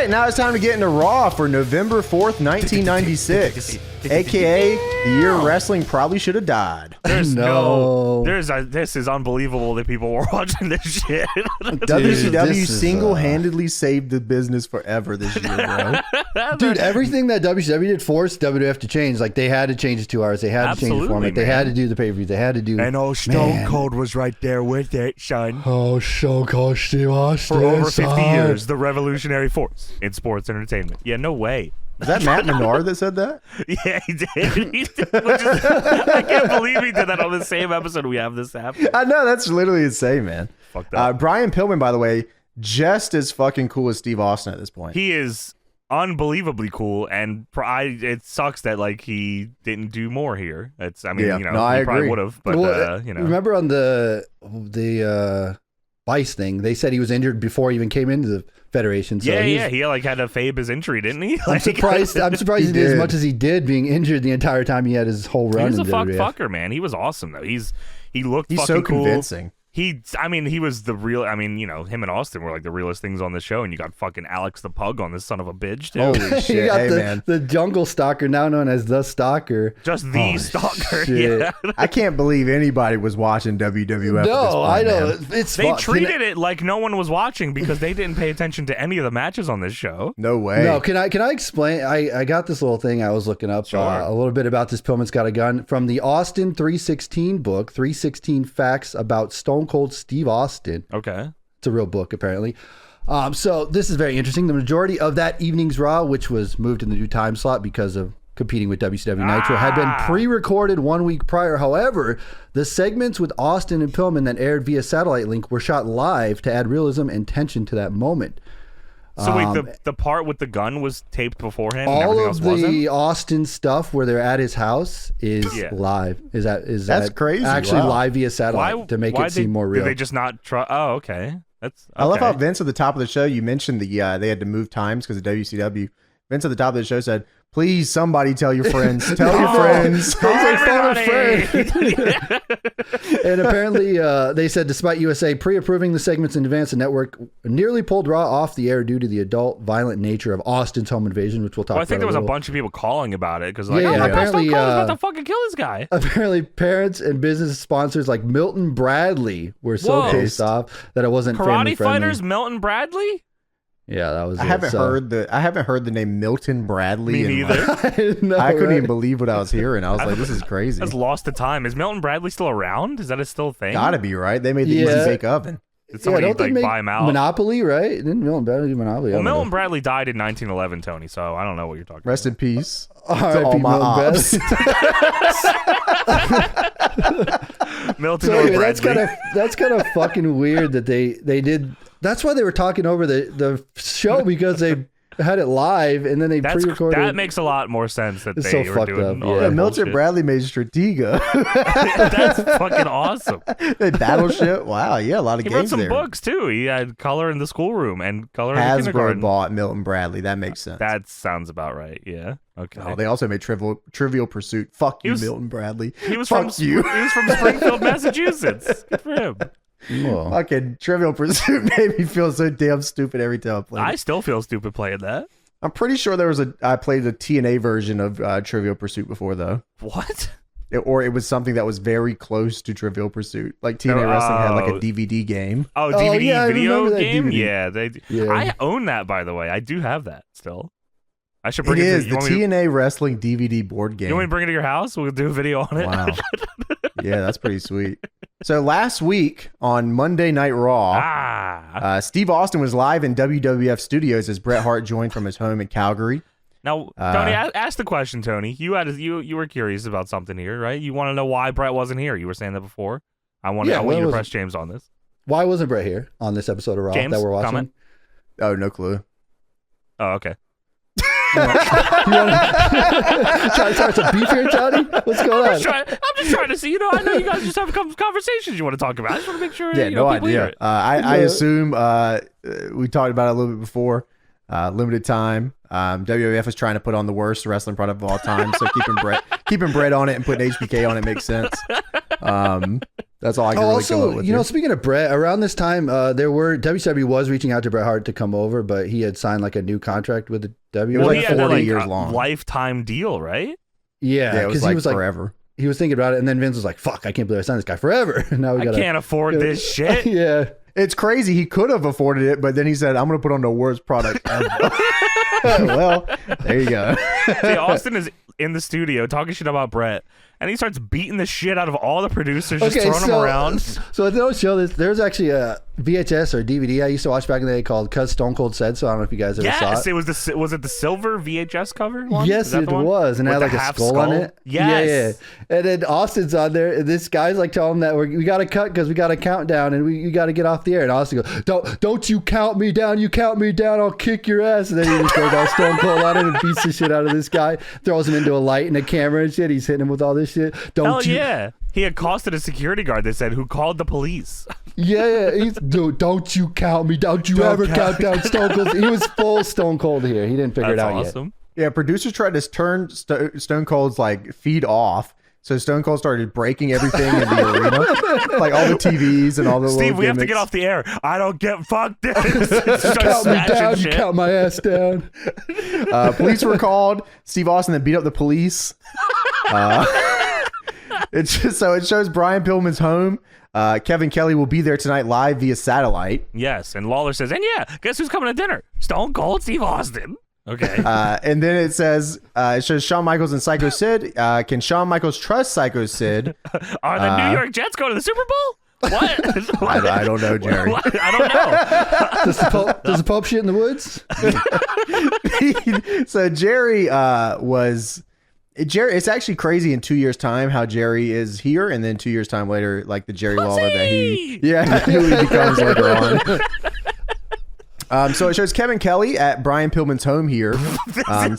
right, now it's time to get into Raw for November 4th, 1996, aka the year wrestling probably should have died. This is unbelievable that people were watching this shit. WCW single-handedly saved the business forever this year, bro. Dude, everything that WCW did forced WWF to change. Like, they had to change the 2 hours. They had to change the format. They had to do the pay-per-view. They had to do... And Stone Cold was right there with it, son. Oh, Stone Cold Steve Austin. For over 50 years, the revolutionary force in sports entertainment. Yeah, no way. Is that Matt Menard that said that? Yeah, he did. I can't believe he did that on the same episode we have this happen. I know, that's literally insane, man. Fuck that. Brian Pillman, by the way, just as fucking cool as Steve Austin at this point. He is unbelievably cool, and it sucks that like he didn't do more here. I probably would have, but remember on the Vice thing, they said he was injured before he even came into the Federation. So he like had to fave his injury, didn't he? I'm surprised he did as much as he did, being injured the entire time he had his whole run. He was a fucker, man. He was awesome though. He's fucking so cool. Convincing. He was the real. I mean, him and Austin were like the realest things on the show, and you got fucking Alex the Pug on this son of a bitch too. Holy shit! You got man, the Jungle Stalker, now known as the Stalker. Just the Stalker. Shit. Yeah. I can't believe anybody was watching WWF. No, I know. They treated it like no one was watching because they didn't pay attention to any of the matches on this show. No way. No, can I explain? I got this little thing I was looking up a little bit about this Pillman's Got a Gun from the Austin 316 book, 316 Facts About Stone Cold Steve Austin. Okay. It's a real book, apparently. So this is very interesting. The majority of that evening's Raw, which was moved in the new time slot because of competing with WCW Nitro, had been pre-recorded 1 week prior. However, the segments with Austin and Pillman that aired via satellite link were shot live to add realism and tension to that moment. So wait, the part with the gun was taped beforehand? All of the Austin stuff where they're at his house is live. That's crazy? Actually live via satellite to make it seem more real. Did they just not try? Oh, okay. I love how Vince at the top of the show, you mentioned they had to move times because of WCW. Vince at the top of the show said, "Please, somebody tell your friends. Tell your friends." And apparently, they said, despite USA pre-approving the segments in advance, the network nearly pulled Raw off the air due to the adult, violent nature of Austin's home invasion, which we'll talk about. I think there was a bunch of people calling about it because apparently, Stone Cold is about to fucking kill this guy. Apparently, parents and business sponsors like Milton Bradley were so pissed off that it wasn't family friendly. Karate Fighters, Milton Bradley. Yeah, that was. I haven't heard the name Milton Bradley. Me neither. I couldn't even believe what I was hearing. I was like, "This is crazy." I was lost to time. Is Milton Bradley still around? Is that still a thing? Gotta be, right? They made the Easy Bake Oven. Did somebody buy him out? Monopoly, right? Didn't Milton Bradley do Monopoly? Well, Milton Bradley died in 1911, Tony. So I don't know what you're talking about. Rest in peace. All my ops. Milton so anyway, Bradley. That's kind of fucking weird that they did. That's why they were talking over the show, because they had it live and then they pre-recorded. That makes a lot more sense that it's they so were doing up. all Yeah, that Milton bullshit. Bradley made Stratega. That's fucking awesome. Battleship. Wow, yeah, a lot of he games wrote some there. books too. He had Color in the Schoolroom and Color in the Kindergarten. Hasbro bought Milton Bradley. That makes sense. That sounds about right. Yeah. Okay. Oh, they also made Trivial Pursuit. Fuck you, Milton Bradley. He was Fuck from you. He was from Springfield, Massachusetts. Good for him. Whoa. Fucking Trivial Pursuit made me feel so damn stupid every time I played it. I still feel stupid playing that. I'm pretty sure I played the TNA version of Trivial Pursuit before, though. What? Or it was something that was very close to Trivial Pursuit. Like TNA Wrestling had like a DVD game. Oh, DVD video game? DVD. Yeah, I own that, by the way. I do have that still. I should bring it. It is the TNA Wrestling DVD board game. You want me to bring it to your house? We'll do a video on it. Wow. Yeah, that's pretty sweet. So last week on Monday Night Raw, Steve Austin was live in WWF Studios as Bret Hart joined from his home in Calgary. Now, Tony, ask the question, Tony. You were curious about something here, right? You want to know why Bret wasn't here. You were saying that before. I want you to press James on this. Why wasn't Bret here on this episode of Raw James, that we're watching? Comment? Oh, no clue. Oh, okay. You trying to start some beef here, Johnny? What's going on? I'm just trying to see. I know you guys just have conversations you want to talk about. I just want to make sure. Yeah, no people hear idea. it. I assume we talked about it a little bit before. Limited time. WWF was trying to put on the worst wrestling product of all time, so keeping Bret on it and putting HBK on it makes sense. That's all I can really come up with. You know, speaking of Bret, around this time, WCW was reaching out to Bret Hart to come over, but he had signed like a new contract with the W. It was he like had 40 years long. Lifetime deal, right? Yeah, it was he was like forever. He was thinking about it, and then Vince was like, "Fuck, I can't believe I signed this guy forever." Now I can't afford this shit. Yeah. It's crazy. He could have afforded it, but then he said, I'm going to put on the worst product ever. Well, there you go. See, Austin is in the studio talking shit about Bret, and he starts beating the shit out of all the producers, just throwing them around. So if they don't show this, there's actually a VHS or DVD I used to watch back in the day called "Cuz Stone Cold Said So." I don't know if you guys ever saw it. Yes, was it the silver VHS cover one? Yes, it was, and it had like a skull on it. Yes. Yeah. And then Austin's on there, and this guy's like telling him that we got to cut because we got a countdown, and we got to get off the air. And Austin goes, "Don't you count me down? You count me down, I'll kick your ass." And then he just goes all Stone Cold on him and beats the shit out of this guy, throws him into a light and a camera and shit. He's hitting him with all this shit. Yeah. He accosted a security guard, they said, who called the police. Yeah. Dude, don't you count me. Don't you ever count down Stone Cold. He was full Stone Cold here. He didn't figure it out yet. Yeah, producers tried to turn Stone Cold's like feed off. So Stone Cold started breaking everything in the arena, like all the TVs and all the Steve, we have to get off the air. I don't get fucked this. Count me down, you count my ass down. Police were called. Steve Austin then beat up the police. It shows Brian Pillman's home. Kevin Kelly will be there tonight live via satellite. Yes, and Lawler says, and yeah, guess who's coming to dinner? Stone Cold Steve Austin. Okay. And then it says, it shows Shawn Michaels and Psycho Sid. Can Shawn Michaels trust Psycho Sid? Are the New York Jets going to the Super Bowl? What? I don't know, Jerry. What? I don't know. Does the Pope shit in the woods? So Jerry it's actually crazy in 2 years' time how Jerry is here, and then 2 years' time later, like the Jerry Lawler that he becomes later on. So it shows Kevin Kelly at Brian Pillman's home here.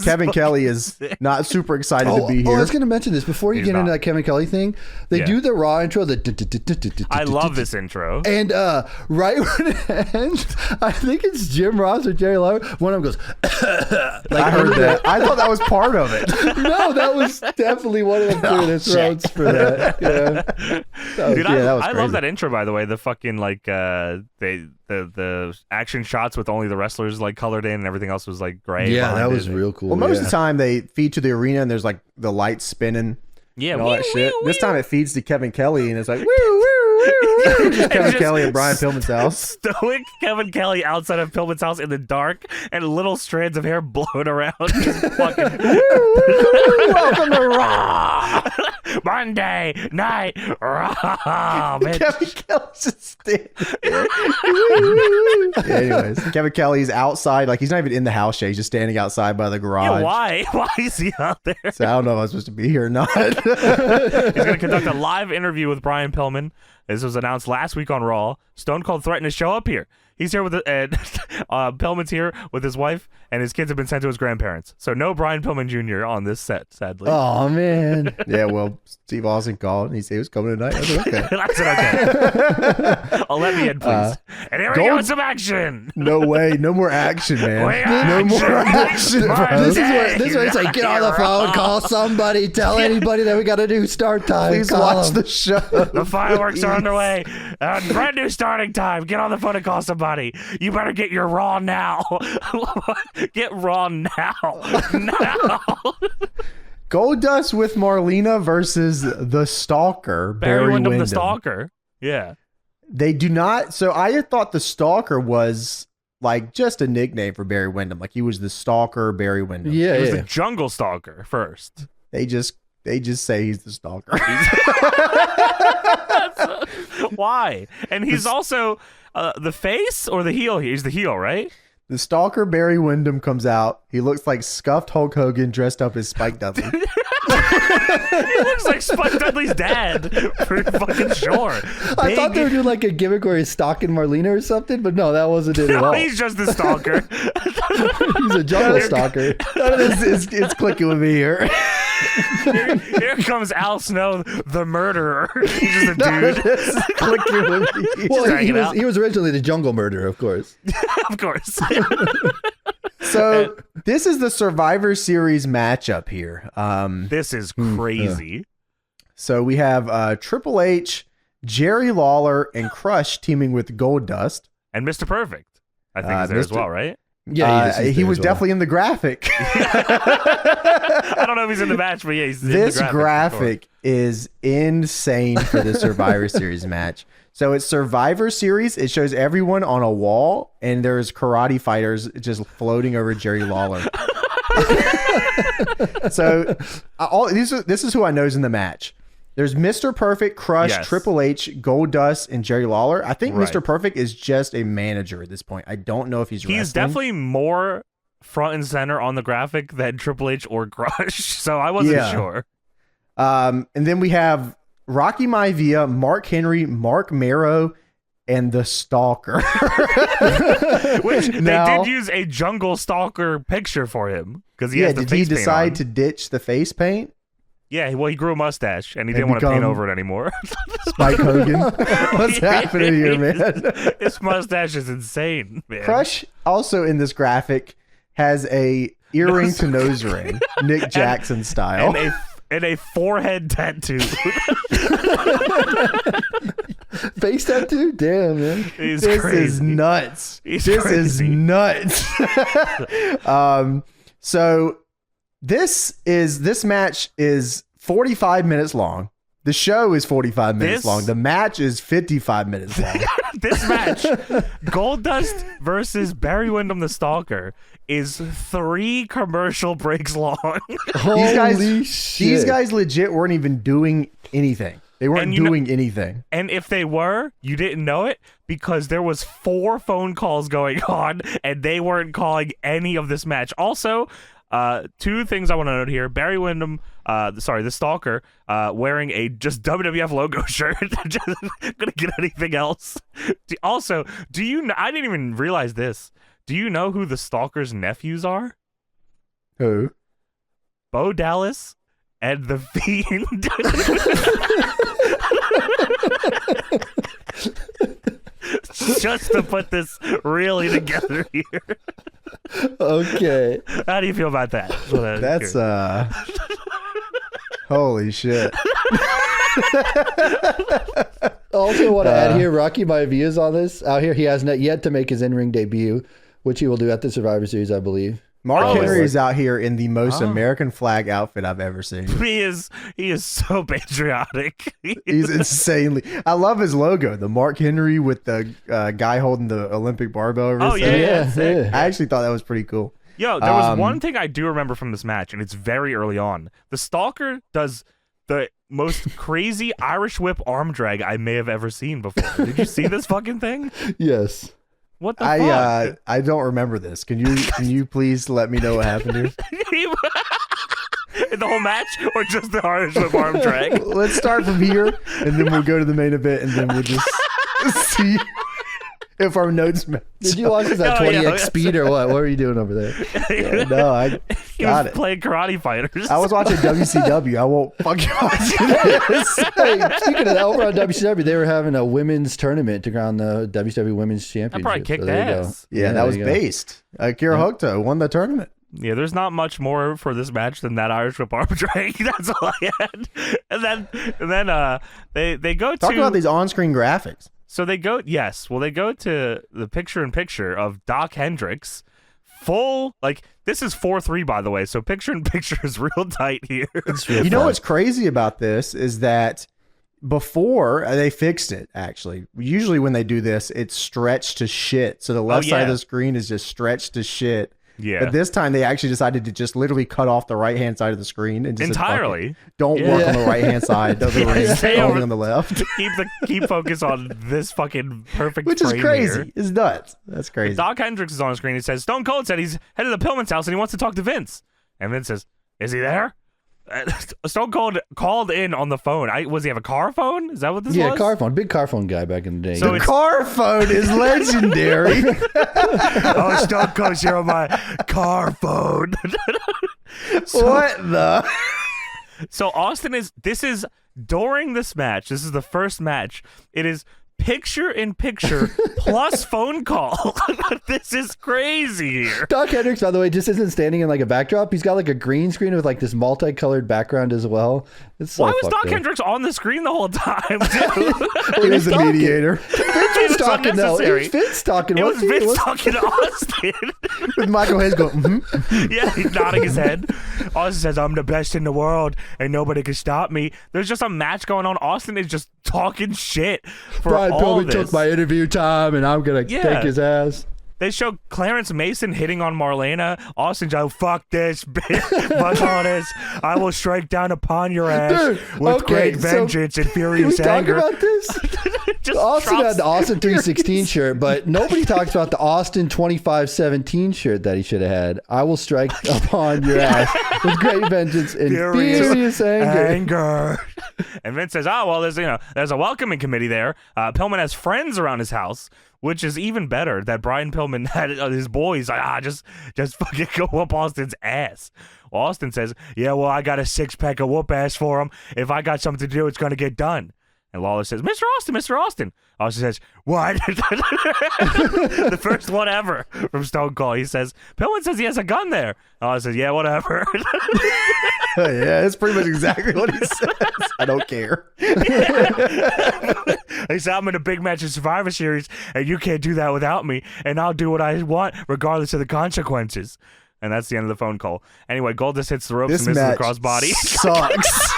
Kevin Kelly is not super excited to be here. I was going to mention this before you get into that Kevin Kelly thing. They do the Raw intro. I love this intro. And right when it ends, I think it's Jim Ross or Jerry Lawler. One of them goes, I heard that. I thought that was part of it. No, that was definitely one of them clearing their throats for that. Yeah. Dude, that was I crazy. love that intro, by the way. The fucking like the action shots with only the wrestlers like colored in and everything else was like gray. Yeah, that was real cool. Well, most of the time they feed to the arena and there's like the lights spinning. Yeah, and all that shit. This time it feeds to Kevin Kelly and it's like woo woo woo. Just Kevin Kelly at Brian Pillman's house. Stoic Kevin Kelly outside of Pillman's house in the dark and little strands of hair blowing around. Just fucking welcome to Raw. Monday Night Raw. Bitch. Kevin Kelly's just standing there. Anyways, Kevin Kelly's outside, like he's not even in the house yet. He's just standing outside by the garage. Yeah, why? Why is he out there? So I don't know if I'm supposed to be here or not. He's going to conduct a live interview with Brian Pillman. This was announced last week on Raw. Stone Cold threatened to show up here. He's here with Pillman's here with his wife, and his kids have been sent to his grandparents. So no Brian Pillman Jr. on this set, sadly. Oh, man. Yeah, well, Steve Austin called, and he said he was coming tonight. I said, okay. I said, okay. Oh, let me in, please. And here we go with some action. No way. No more action, man. More action, bro. This is where it's like, get on the phone, call somebody, tell anybody that we got a new start time. Please watch the show. The fireworks are underway. Brand new starting time. Get on the phone and call somebody. You better get your Raw now. Get Raw now. Now. Goldust with Marlena versus the Stalker. Barry Windham, the Stalker. Yeah. They do not. So I thought the Stalker was like just a nickname for Barry Windham. Like he was the Stalker, Barry Windham. Yeah. He was the Jungle Stalker first. They just say he's the Stalker. Why? And he's also the face or the heel? He's the heel, right? The Stalker, Barry Windham, comes out. He looks like scuffed Hulk Hogan dressed up as Spike Dudley. He looks like Spike Dudley's dad, for fucking sure. I thought they were doing like a gimmick where he's stalking Marlena or something, but no, that wasn't it at all. He's just the Stalker. He's a jungle stalker. It's clicking with me here. Here comes Al Snow, the murderer. He's just a dude. Clicking with me. Well, he was originally the jungle murderer, of course. Of course. So this is the Survivor Series matchup here. This is crazy. So we have Triple H, Jerry Lawler, and Crush teaming with Goldust. And Mr. Perfect, I think, is there as well, right? Yeah, he was definitely in the graphic. I don't know if he's in the match, but yeah, he's in the This graphic is insane for the Survivor Series match. So it's Survivor Series. It shows everyone on a wall, and there's karate fighters just floating over Jerry Lawler. So this is who I know is in the match. There's Mr. Perfect, Crush, Yes. Triple H, Goldust, and Jerry Lawler. I think Right. Mr. Perfect is just a manager at this point. I don't know if he's He's wrestling. definitely more front and center on the graphic than Triple H or Crush, so I wasn't sure. And then we have Rocky Maivia, Mark Henry, Mark Marrow, and the Stalker. Which Now- they did use a jungle stalker picture for him because he has the did face he paint decide on. to ditch the face paint? Yeah, well, he grew a mustache and he And didn't want to paint become- over it anymore. Spike Hogan? What's happening here, man? His mustache is insane, man. Crush, also in this graphic, has a earring to nose ring, Nick Jackson style. and a forehead tattoo. Face tattoo? Damn, man. He's This crazy. is nuts. He's This is crazy. nuts. So this match is 45 minutes long. The show is 45 minutes This- long. The match is 55 minutes long. This match, Goldust versus Barry Windham the Stalker, is 3 commercial breaks long. Holy shit. These guys legit weren't even doing anything. They weren't And you know- doing anything. And if they were, you didn't know it because there was 4 phone calls going on and they weren't calling any of this match. Also, 2 things I want to note here. Barry Windham, the Stalker, wearing a just WWF logo shirt. Just gonna get anything else. Also, do you know, I didn't even realize this. Do you know who the Stalker's nephews are? Who? Bo Dallas and The Fiend. Just to put this really together here. Okay. How do you feel about that? That's holy shit. Also, want to add here, Rocky Maivia's on this. Out here, he has not yet to make his in-ring debut, which he will do at the Survivor Series, I believe. Mark Henry is out here in the most American flag outfit I've ever seen. He is so patriotic. He's insanely. I love his logo, the Mark Henry with the guy holding the Olympic barbell over his Oh, head. yeah, sick. I actually thought that was pretty cool. Yo, there was one thing I do remember from this match, and it's very early on. The Stalker does the most crazy Irish whip arm drag I may have ever seen before. Did you see this fucking thing? Yes. What the fuck? I don't remember this. Can you please let me know what happened here? In the whole match, or just the Irish whip arm drag? Let's start from here, and then we'll go to the main event, and then we'll just see if our notes match. Did you watch this at Oh, yeah, 20x speed or what? What were you doing over there? Yeah, no, I He got was it. playing karate fighters. I was watching WCW. I won't fucking watch this. Hey, speaking of that, over on WCW, they were having a women's tournament to crown the WCW Women's Championship. probably kicked there you go. ass. Yeah, that there was you go. based. Akira Hokuto won the tournament. Yeah, there's not much more for this match than that Irish whip arm drag. That's all I had. And then they go Talk to about these on-screen graphics. So they go they go to the picture-in-picture of Doc Hendricks. Full, like, this is 4-3, by the way, so picture-in-picture is real tight here. You know what's crazy about this is that before they fixed it, actually. Usually when they do this, it's stretched to shit. So the left side of yeah. the screen is just stretched to shit. Yeah. But this time they actually decided to just literally cut off the right-hand side of the screen and just said, "Fuck it. Entirely. Don't Yeah. work on the right-hand side of the Yeah, ring, stay only over- on the left." keep focus on this fucking perfect Which is frame crazy. here. It's nuts. That's crazy. Doc Hendricks is on the screen. He says, Stone Cold said he's headed to Pillman's house and he wants to talk to Vince. And Vince says, is he there? Stone Cold called in on the phone. Was he have a car phone? Is that what this was? Yeah, car phone. Big car phone guy back in the day. So The it's- car phone is legendary. Oh, Stone Cold's here on my car phone. What the? So Austin this is during this match. This is the first match. It is picture-in-picture plus phone call. This is crazy here. Doc Hendricks, by the way, just isn't standing in like a backdrop. He's got like a green screen with like this multicolored background as well. It's so Why was Doc fucked up. Hendricks on the screen the whole time, dude? He was the mediator. Vince was talking though. It was Vince talking. It was wasn't he? Vince talking to Austin. With Michael Hayes going, mm-hmm. Yeah, he's nodding his head. Austin says, I'm the best in the world and nobody can stop me. There's just a match going on. Austin is just talking shit for Brian all Pillman this. took my interview time and I'm going to take his ass. They show Clarence Mason hitting on Marlena. Austin's like, fuck this, fuck all this. I will strike down upon your ass with great vengeance and furious anger. Can we talk about this? Just Austin drops- had the Austin 316 shirt, but nobody talks about the Austin 2517 shirt that he should have had. I will strike upon your ass with great vengeance and furious anger. And Vince says, oh, well, there's a welcoming committee there. Pillman has friends around his house, which is even better that Brian Pillman had his boys like, just fucking go whoop Austin's ass. Well, Austin says, yeah, well, I got a 6-pack of whoop ass for him. If I got something to do, it's going to get done. And Lawler says, Mr. Austin. Austin says, what? The first one ever from Stone Cold. He says, Pillman says he has a gun there. Austin says, yeah, whatever. Yeah, that's pretty much exactly what he says. I don't care. He said, I'm in a big match in Survivor Series, and you can't do that without me, and I'll do what I want, regardless of the consequences. And that's the end of the phone call. Anyway, Goldust hits the ropes This and misses the match crossbody. sucks.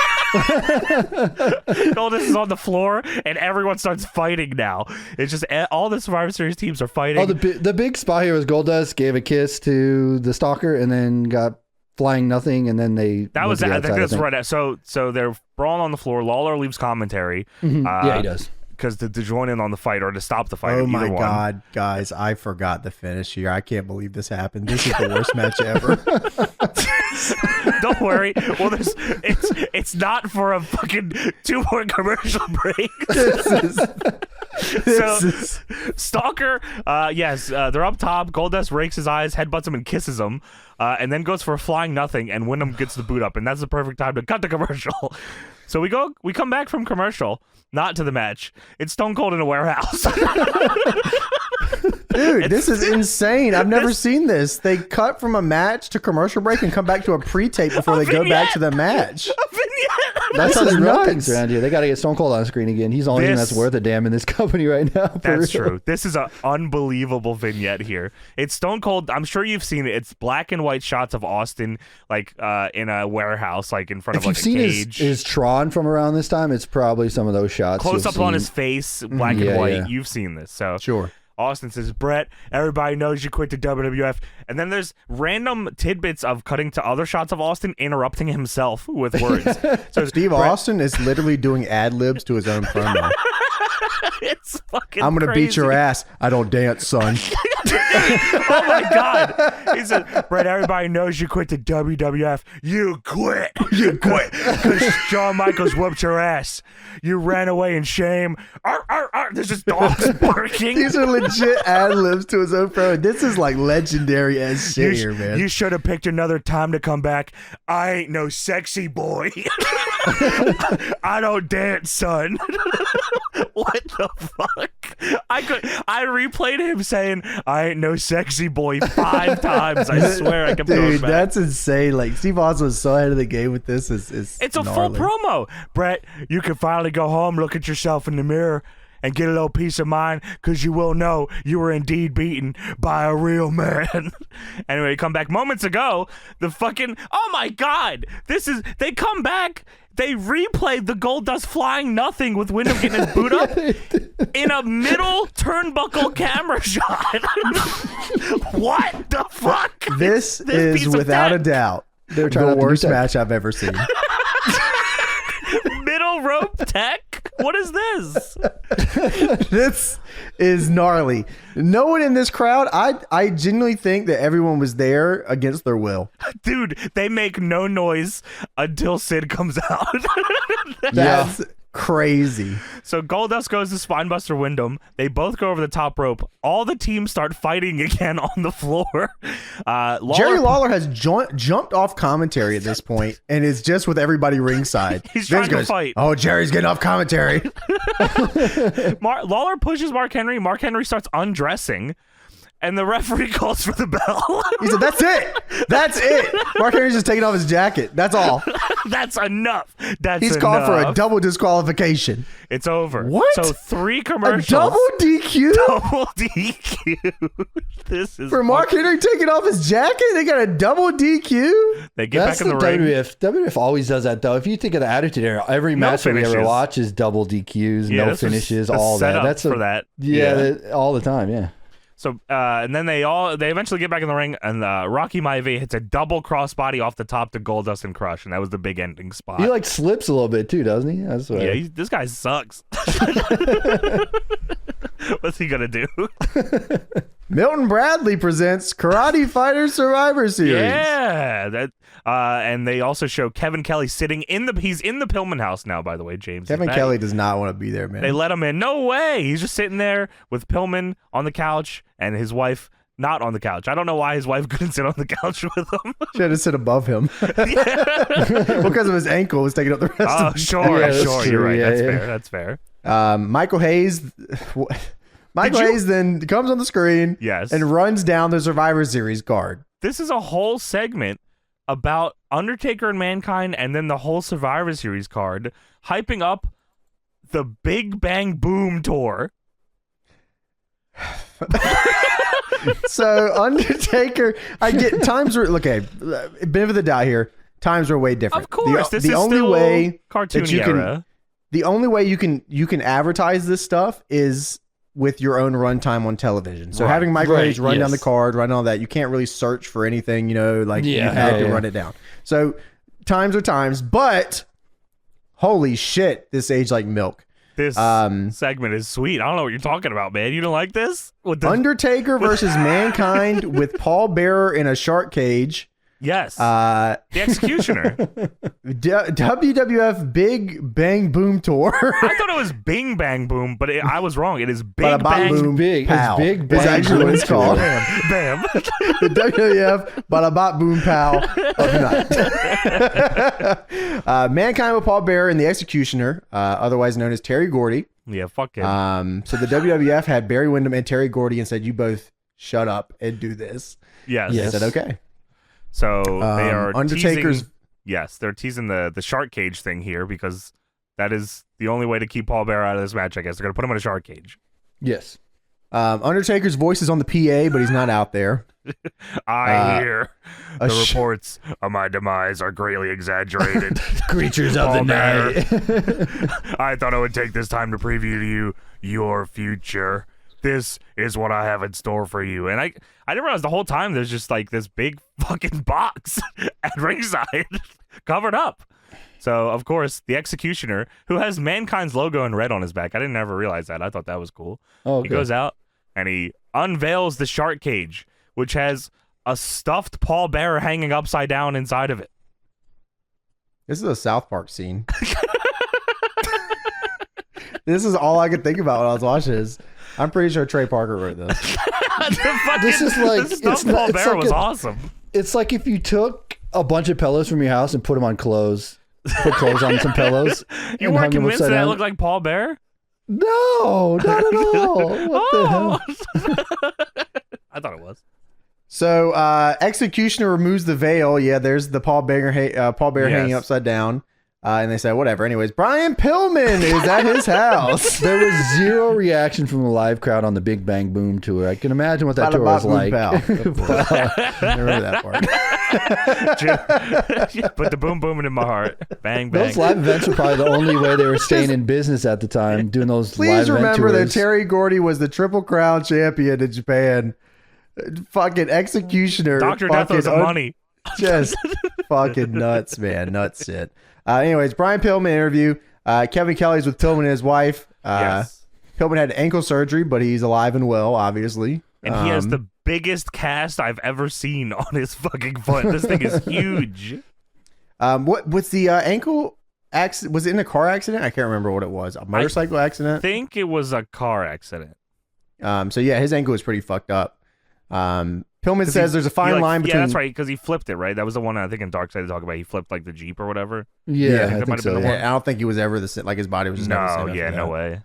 Goldust is on the floor, and everyone starts fighting now. It's just all the Survivor Series teams are fighting. Oh, the big spot here was Goldust gave a kiss to the Stalker and then got flying nothing, and then they that was I think that's right. So they're brawling on the floor. Lawler leaves commentary. Yeah, he does. Because to join in on the fight or to stop the fight. Oh my one. God, guys, I forgot the finish here. I can't believe this happened. This is the worst match ever. Don't worry. Well, it's not for a fucking 2 more commercial breaks. Stalker, yes, they're up top. Goldust rakes his eyes, headbutts him, and kisses him, and then goes for a flying nothing, and Wyndham gets the boot up, and that's the perfect time to cut the commercial. So we come back from commercial, not to the match. It's Stone Cold in a warehouse. Dude, this is insane. I've never seen this. They cut from a match to commercial break and come back to a pre-tape before they go back to the match. A vignette. That's how This they is run nuts. things around here. They got to get Stone Cold on screen again. He's the only thing that's worth a damn in this company right now. That's true. This is an unbelievable vignette here. It's Stone Cold. I'm sure you've seen it. It's black and white shots of Austin, like in a warehouse, like in front of like a cage. If you've seen his Tron from around this time, it's probably some of those shots. Close up on his face, black and white. Yeah. You've seen this. So Sure. Austin says, Brett, everybody knows you quit the WWF. And then there's random tidbits of cutting to other shots of Austin interrupting himself with words. So Steve Austin is literally doing ad libs to his own promo. It's fucking I'm going to beat your crazy. ass. I don't dance, son. Oh my God. He said, Brett, everybody knows you quit the WWF. You quit. You quit. Because Shawn Michaels whooped your ass. You ran away in shame. Arr, arr, arr. There's just dogs barking. These are legit ad libs to his own promo. This is like legendary as shit here, man. You should have picked another time to come back. I ain't no sexy boy. I don't dance, son. What the fuck? I replayed him saying, I ain't no sexy boy 5 times. I swear I kept going Dude, back. that's insane. Like, Steve Austin was so ahead of the game with this. It's a gnarly. full promo. Brett, you can finally go home, look at yourself in the mirror, and get a little peace of mind, because you will know you were indeed beaten by a real man. Anyway, come back moments ago. The fucking, oh my God, they come back. They replayed the Goldust flying nothing with Wyndham getting his boot up in a middle turnbuckle camera shot. What the fuck? This piece is of without a tech. doubt They're trying the not to do worst tech. match I've ever seen. Middle rope tech? What is this? This is gnarly. No one in this crowd, I genuinely think that everyone was there against their will. Dude, they make no noise until Sid comes out. That's Crazy. So Goldust goes to Spinebuster Wyndham. They both go over the top rope. All the teams start fighting again on the floor. Jerry Lawler has jumped off commentary at this point and is just with everybody ringside. He's trying to fight. Oh, Jerry's getting off commentary. Lawler pushes Mark Henry. Mark Henry starts undressing. And the referee calls for the bell. He said, "That's it. That's it." Mark Henry's just taking off his jacket. That's all. That's enough. He's called for a double disqualification. It's over. What? So 3 A commercials. double DQ? Double DQ. This is for Mark Henry taking off his jacket? They got a double DQ? They get back in the ring. WWF always does that, though. If you think of the Attitude Era, every match that we ever watch is double DQs, no finishes, all that. That's for that. All the time, yeah. So and then they eventually get back in the ring, and Rocky Maivia hits a double crossbody off the top to Goldust and Crush, and that was the big ending spot. He slips a little bit too, doesn't he? That's what this guy sucks. What's he gonna do? Milton Bradley presents Karate Fighter Survivor Series. Yeah, that. And they also show Kevin Kelly sitting he's in the Pillman house now, by the way, James. Kevin Kelly does not want to be there, man. They let him in. No way. He's just sitting there with Pillman on the couch and his wife not on the couch. I don't know why his wife couldn't sit on the couch with him. She had to sit above him. Because of his ankle was taking up the rest of the sure. You're right. That's fair. Michael Hayes... Hayes then comes on the screen and runs down the Survivor Series card. This is a whole segment about Undertaker and Mankind, and then the whole Survivor Series card, hyping up the Big Bang Boom tour. So Undertaker, I get times were okay. Benefit of the doubt here. Times are way different. Of course, the only way cartoony era. The only way you can advertise this stuff is with your own runtime on television. So having Michael Hayes run down the card, run all that, you can't really search for anything, you had to run it down. So times are times, but holy shit, this aged like milk. This segment is sweet. I don't know what you're talking about, man. You don't like this? Undertaker versus Mankind with Paul Bearer in a shark cage. Yes. The Executioner. WWF Big Bang Boom Tour. I thought it was Bing Bang Boom, but I was wrong. It is Big Bang Boom Big. Pow. It's Big Bang. It's actually what it's called. Bam. The WWF Bada Bop Boom Pow of the night. Mankind with Paul Bearer and the Executioner, otherwise known as Terry Gordy. Yeah, fuck him. So the WWF had Barry Windham and Terry Gordy and said, "You both shut up and do this." Yes. They said, "Okay." So they are Undertaker's. They're teasing the shark cage thing here because that is the only way to keep Paul Bearer out of this match. I guess they're gonna put him in a shark cage. Yes. Undertaker's voice is on the PA, but he's not out there. I hear the reports of my demise are greatly exaggerated. Creatures of the night. I thought I would take this time to preview to you your future. This is what I have in store for you. And I didn't realize the whole time there's just like this big fucking box at ringside covered up. So, of course, the Executioner, who has Mankind's logo in red on his back. I didn't ever realize that. I thought that was cool. Oh, okay. He goes out and he unveils the shark cage, which has a stuffed Paul Bearer hanging upside down inside of it. This is a South Park scene. This is all I could think about when I was watching this. I'm pretty sure Trey Parker wrote this. This is like Paul Bearer was awesome. It's like if you took a bunch of pillows from your house and put them on clothes. Put clothes on some pillows. You weren't convinced that looked like Paul Bearer? No, not at all. What the hell? I thought it was. So Executioner removes the veil. Yeah, there's the Paul Bearer hanging upside down. And they said, whatever. Anyways, Brian Pillman is at his house. There was zero reaction from the live crowd on the Big Bang Boom tour. I can imagine what that tour was like. I remember that part. Put the boom booming in my heart. Bang, bang. Those live events were probably the only way they were staying in business at the time, doing those live event tours. Please remember that Terry Gordy was the Triple Crown champion in Japan. Fucking Executioner. Dr. Death owes money. Just fucking nuts, man. Nuts shit. Anyways, Brian Pillman interview. Kevin Kelly's with Pillman and his wife. Yes. Pillman had ankle surgery, but he's alive and well, obviously. And he has the biggest cast I've ever seen on his fucking foot. This thing is huge. What's the ankle? Was it in a car accident? I can't remember what it was. A motorcycle accident? I think it was a car accident. So yeah, his ankle was pretty fucked up. Pillman says there's a fine line between. Yeah, that's right, because he flipped it, right? That was the one I think in Dark Side they talk about. He flipped like the Jeep or whatever. Yeah, I that might have been the one. Yeah, I don't think he was ever the same. Like his body was just never the same. No way.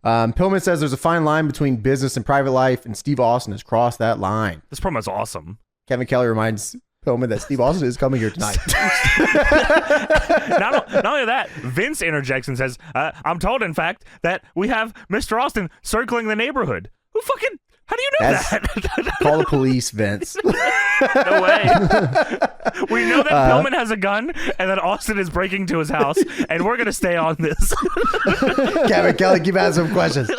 Pillman says there's a fine line between business and private life, and Steve Austin has crossed that line. This promo's awesome. Kevin Kelly reminds Pillman that Steve Austin is coming here tonight. Not only that, Vince interjects and says, I'm told, in fact, that we have Mr. Austin circling the neighborhood. How do you know that? Call the police, Vince. No way. We know that Pillman has a gun and that Austin is breaking to his house, and we're going to stay on this. Kevin Kelly, keep asking some questions.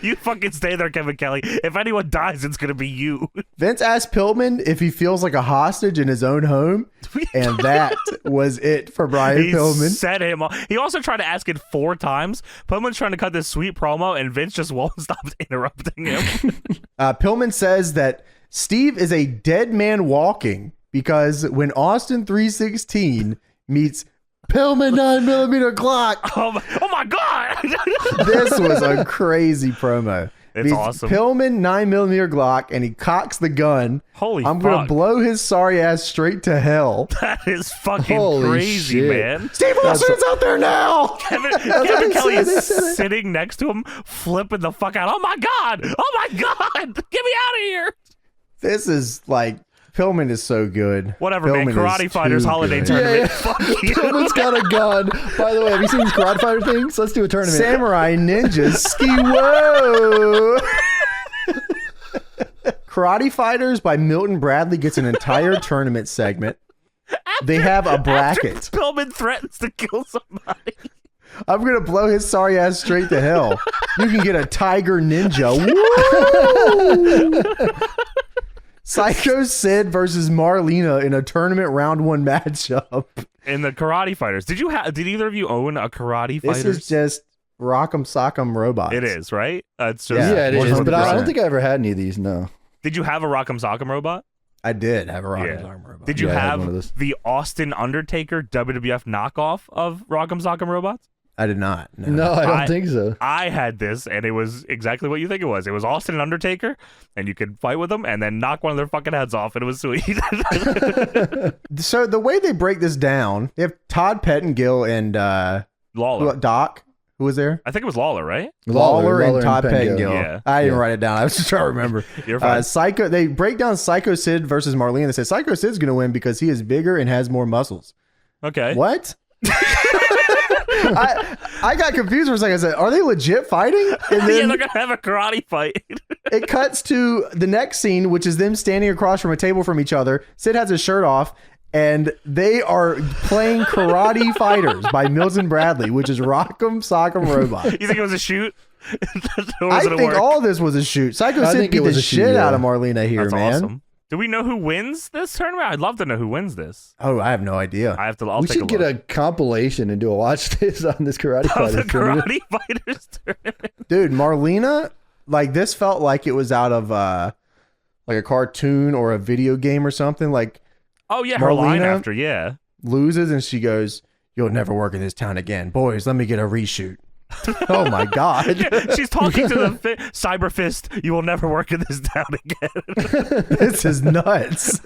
You fucking stay there, Kevin Kelly. If anyone dies, it's going to be you. Vince asked Pillman if he feels like a hostage in his own home, and that was it for Brian Pillman. Set him off. He also tried to ask it 4 times. Pillman's trying to cut this sweet promo, and Vince just won't stop interrupting him. Pillman says that Steve is a dead man walking because when Austin 316 meets Pillman 9mm Glock. Oh my God. This was a crazy promo. It's awesome. Pillman 9mm Glock, and he cocks the gun. Holy I'm fuck. going to blow his sorry ass straight to hell. That is fucking Holy crazy, shit. man. Steve Austin's out there now. Kevin Kelly is sitting next to him, flipping the fuck out. Oh my God. Oh my God. Get me out of here. This is like, Pillman is so good. Whatever, Pillman man. Karate is Fighters too holiday good. tournament. Yeah. Fuck you. Pillman's got a gun. By the way, have you seen these Karate Fighter things? Let's do a tournament. Samurai Ninjas Ski Whoa. Karate Fighters by Milton Bradley gets an entire tournament segment. They have a bracket. After Pillman threatens to kill somebody. I'm going to blow his sorry ass straight to hell. You can get a Tiger Ninja. Woo! Psycho Sid versus Marlena in a tournament round 1 matchup. In the Karate Fighters. Did either of you own a Karate Fighters? This is just Rock'em Sock'em Robots. It is, right? It's just Yeah, it is. But I don't 100%. think I ever had any of these, no. Did you have a Rock'em Sock'em robot? I did have a Rock'em Yeah. Sock'em Robot. Did you Yeah, I had one of those. have the Austin Undertaker WWF knockoff of Rock'em Sock'em robots? I did not. No, I don't think so. I had this, and it was exactly what you think it was. It was Austin and Undertaker, and you could fight with them and then knock one of their fucking heads off, and it was sweet. So the way they break this down, they have Todd Pettengill and Lawler. Doc, who was there? I think it was Lawler, right? Lawler and Todd Pettengill. Yeah. I didn't write it down. I was just trying to remember. You're fine. Psycho. They break down Psycho Sid versus Marlene. They say Psycho Sid's going to win because he is bigger and has more muscles. Okay. What? I got confused for a second. I said, are they legit fighting? And Yeah, then they're going to have a karate fight. it cuts to the next scene, which is them standing across from a table from each other. Sid has his shirt off, and they are playing Karate Fighters by Milton Bradley, which is Rock'em Sock'em Robot. You think it was a shoot? Or I was it a think work? all this was a shoot. Psycho I Sid think beat it was the a shoot, shit yeah. out of Marlena here, That's man. awesome. Do we know who wins this tournament? I'd love to know who wins this. Oh, I have no idea. I'll We take should a get look. a compilation and do a watch this on this Karate Of Fighter the tournament. Karate Fighters tournament. Dude, Marlena, like this felt like it was out of like a cartoon or a video game or something. Like Oh, yeah, her line Marlena? after, yeah. loses and she goes, "You'll never work in this town again. Boys, let me get a reshoot." Oh my God. Yeah, she's talking to the Cyber Fist. You will never work in this town again. This is nuts.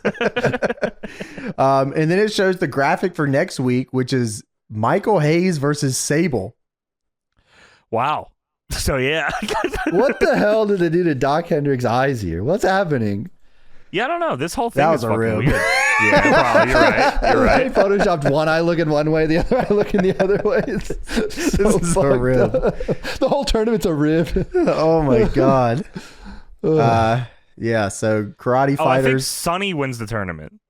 And then it shows the graphic for next week, which is Michael Hayes versus Sable. Wow. So, yeah. What the hell did they do to Doc Hendricks' eyes here? What's happening? Yeah, I don't know. This whole thing That is was a fucking rib. weird. Yeah, probably. You're right. You're right. They photoshopped one eye looking one way, the other eye looking the other way. It's so This is a fucked rib. up. The whole tournament's a rib. Oh my God. Yeah, so Karate I think Fighters. Sonny wins the tournament.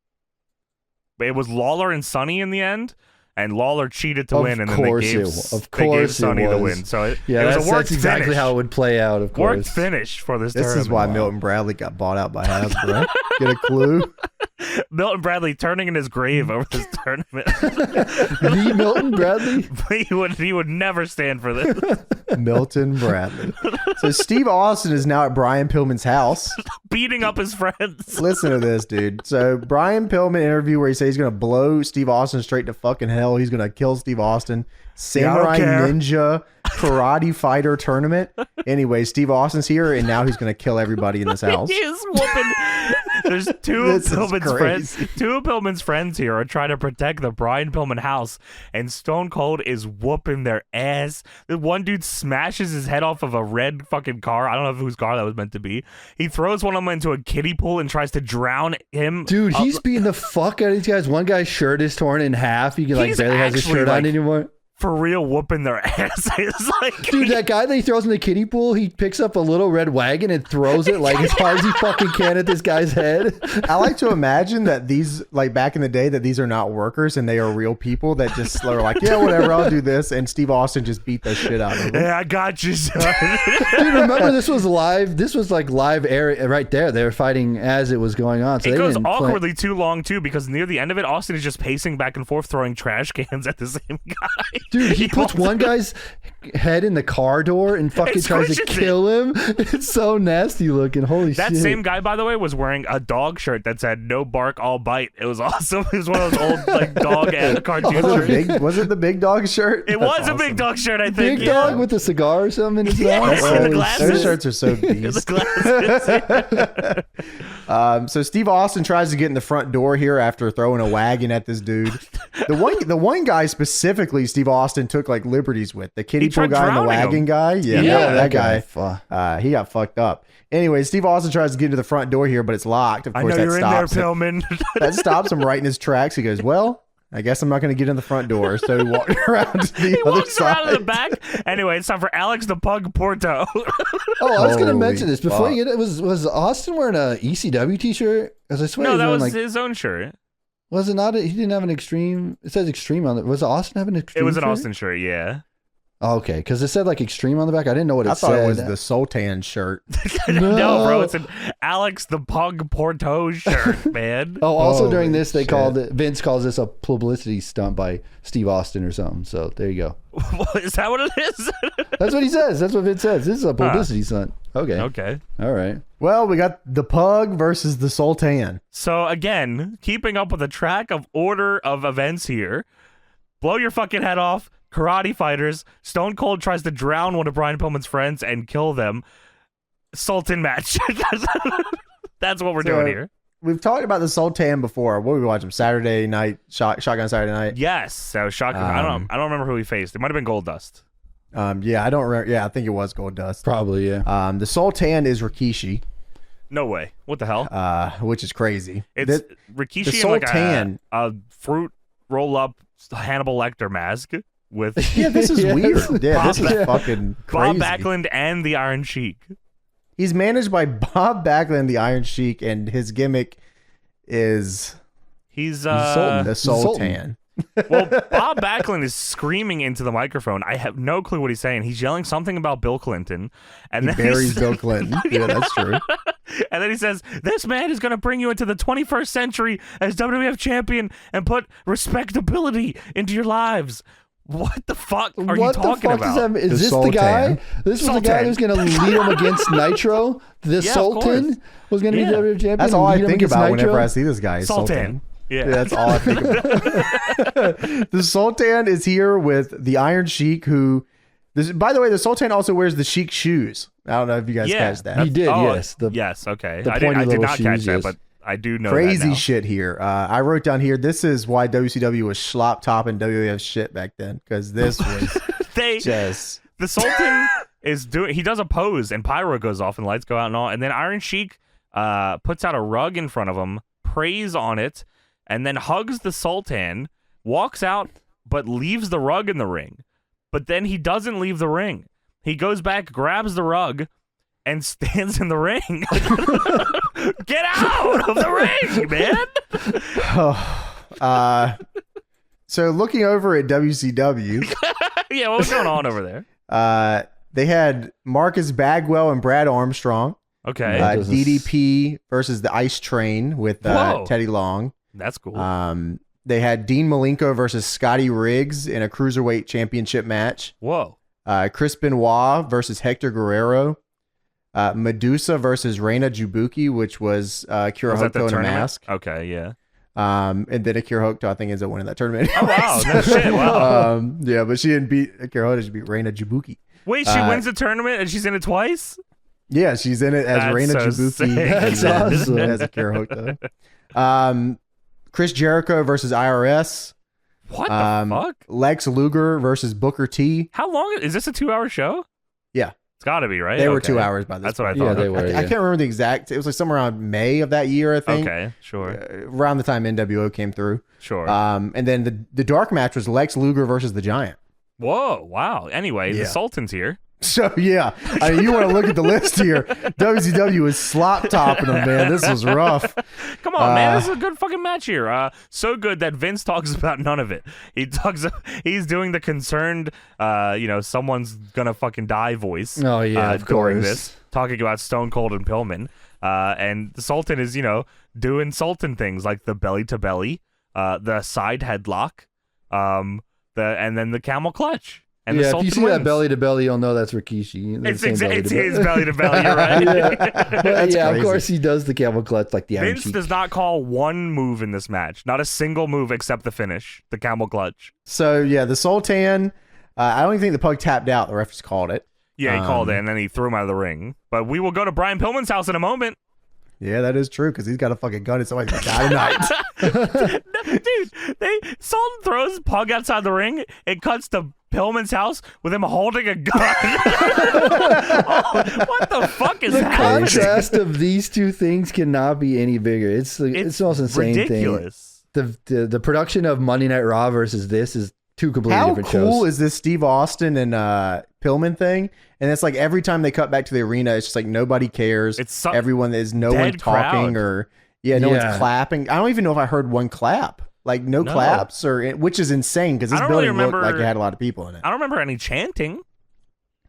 It was Lawler and Sonny in the end, and Lawler cheated to Of win, and then they course gave, it was. Of they gave course it Sonny the was. win. So it Yeah, was that's, a worked that's exactly finish. how it would play out, of course. Worked finish for this This tournament. is why Milton Bradley got bought out by Hasbro. Get a clue? Milton Bradley turning in his grave over this tournament. The Milton Bradley? he would never stand for this. Milton Bradley. So Steve Austin is now at Brian Pillman's house. Beating up his friends. Listen to this, dude. So Brian Pillman interview where he says he's going to blow Steve Austin straight to fucking hell. He's going to kill Steve Austin. Samurai Ninja karate fighter tournament. Anyway, Steve Austin's here, and now he's going to kill everybody in this house. He is whooping. There's two of Pillman's friends here are trying to protect the Brian Pillman house, and Stone Cold is whooping their ass. The one dude smashes his head off of a red fucking car. I don't know whose car that was meant to be. He throws one of them into a kiddie pool and tries to drown him. Dude, he's beating the fuck out of these guys. One guy's shirt is torn in half. He like barely has his shirt on anymore. For real, whooping their asses. Dude, that guy that he throws in the kiddie pool, he picks up a little red wagon and throws it like as hard as he fucking can at this guy's head. I like to imagine that these, like back in the day, that these are not workers and they are real people that just are like, yeah, whatever, I'll do this. And Steve Austin just beat the shit out of him. Yeah, I got you, son. Dude, remember this was live. This was like live air right there. They were fighting as it was going on. So it goes awkwardly too long too, because near the end of it, Austin is just pacing back and forth, throwing trash cans at the same guy. Dude, he puts one guy's head in the car door and fucking tries to kill him. It's so nasty looking. Holy shit. That same guy, by the way, was wearing a dog shirt that said "No bark, I'll bite." It was awesome. It was one of those old like dog ad cartoon shirts. Was it the big dog shirt? It was awesome. A big dog shirt, I think. Big dog with a cigar or something in his mouth. The glasses. Those shirts are so beast. The glasses. So Steve Austin tries to get in the front door here after throwing a wagon at this dude. The one guy specifically, Steve Austin took like liberties with the kiddie pool guy and the wagon guy. Yeah, that guy. He got fucked up. Anyway, Steve Austin tries to get into the front door here, but it's locked. Of course, I know you're in there, Pillman. That stops him right in his tracks. He goes, "Well, I guess I'm not going to get in the front door." So he walked around to the other side. Around to the back. Anyway, it's time for Alex the Pug Porto. I was going to mention this before you get it. Was Austin wearing a ECW t-shirt? Because I swear, no, that was his own shirt. Was it not? He didn't have an Extreme. It says Extreme on it. Was Austin having an Extreme? It was an shirt? Austin shirt, yeah. Oh, okay, because it said like Extreme on the back. I didn't know what it said. I thought it was the Sultan shirt. No, bro, it's an Alex the Pug Porto shirt, man. Also during this, they called it. Vince calls this a publicity stunt by Steve Austin or something. So there you go. Is that what it is? That's what he says. That's what Vince says. This is a publicity stunt. Okay. All right. Well, we got the Pug versus the Sultan. So again, keeping up with the track of order of events here. Blow your fucking head off. Karate fighters. Stone Cold tries to drown one of Brian Pillman's friends and kill them. Sultan match. That's what we're doing here. We've talked about the Sultan before. What did we watch him? Saturday night, Shotgun Saturday Night. Yes, so Shotgun. I don't remember who he faced. It might have been Goldust. Yeah, I don't remember. Yeah, I think it was Goldust. Probably, yeah. The Sultan is Rikishi. No way. What the hell? Which is crazy. It's Rikishi the Sultan, in like a fruit roll up Hannibal Lecter mask. With this is weird. Yeah, this is fucking crazy. Bob Backlund and the Iron Sheik. He's managed by Bob Backlund, the Iron Sheik, and his gimmick is he's the Sultan. Well, Bob Backlund is screaming into the microphone. I have no clue what he's saying. He's yelling something about Bill Clinton, and he buries Bill Clinton. Yeah, that's true. And then he says, "This man is going to bring you into the 21st century as WWF champion and put respectability into your lives." What the fuck are you talking about? Is this the guy? This was the guy who's going to lead him against Nitro? The Sultan was going to be WWE champion? That's all I think about whenever I see this guy. Sultan. Yeah, that's all I think about. The Sultan is here with the Iron Sheik, who... by the way, the Sultan also wears the Sheik shoes. I don't know if you guys catch that. He did, yes. Yes, okay. I did not catch that, but... I do know crazy shit here. I wrote down here, this is why WCW was slop topping WWF shit back then, because this was the Sultan is doing, he does a pose and pyro goes off and lights go out and all, and then Iron Sheik puts out a rug in front of him, prays on it, and then hugs the Sultan, walks out, but leaves the rug in the ring. But then he doesn't leave the ring. He goes back, grabs the rug, and stands in the ring. Get out of the ring, man. So looking over at WCW. Yeah, what was going on over there? They had Marcus Bagwell and Brad Armstrong. Okay. DDP versus the Ice Train with Teddy Long. That's cool. They had Dean Malenko versus Scotty Riggs in a cruiserweight championship match. Whoa. Chris Benoit versus Hector Guerrero. Medusa versus Reina Jubuki, which was Akira Was that the Hokuto in a tournament? mask. Okay, yeah. And then Akira Hokuto, I think, ends up winning that tournament. Oh, wow. No shit. Wow. Yeah, but she didn't beat Akira Hokuto. She beat Reina Jubuki. Wait, she wins the tournament and she's in it twice? Yeah, she's in it as That's Reina so Jubuki. sick. That's and awesome. as Akira Hokuto. Chris Jericho versus IRS. What the fuck? Lex Luger versus Booker T. How long is this? A 2-hour show? Yeah. It's got to be, right? They were Okay. 2 hours by this That's what I point. thought. Yeah, they Okay. were. I can't remember the exact. It was like somewhere around May of that year, I think. Okay, sure. Around the time NWO came through. Sure. And then the dark match was Lex Luger versus the Giant. Whoa, wow. Anyway, Yeah. the Sultan's here. So yeah, I mean, you want to look at the list here. WCW is slop topping them, man. This was rough. Come on, man. This is a good fucking match here. So good that Vince talks about none of it. He's doing the concerned, someone's gonna fucking die voice. Oh, yeah, of during course. this, talking about Stone Cold and Pillman. And the Sultan is, doing Sultan things like the belly to belly, the side headlock, and then the camel clutch. And the Yeah, if Sultan you see wins. that belly to belly, you'll know that's Rikishi. They're It's, the same belly it's to belly. his belly to belly, you're right. Yeah, That's of crazy. course he does the camel clutch like the Iron Vince Sheik. does not call one move in this match. Not a single move except the finish, the camel clutch. So yeah, the Sultan. I don't even think the pug tapped out. The ref just called it. Yeah, he called it, and then he threw him out of the ring. But we will go to Brian Pillman's house in a moment. Yeah, that is true because he's got a fucking gun and somebody's gonna die tonight. Dude, Sultan throws Pug outside the ring. It cuts to Pillman's house with him holding a gun. What the fuck is The happening? contrast of these two things cannot be any bigger. It's the most insane ridiculous. thing. The production of Monday Night Raw versus this is two completely How different cool shows. is this Steve Austin and Pillman thing? And it's like every time they cut back to the arena, it's just like nobody cares. It's everyone is no one dead talking crowd. or no Yeah. one's clapping. I don't even know if I heard one clap. Like no claps which is insane because this I don't really building looked remember- like it had a lot of people in it. I don't remember any chanting.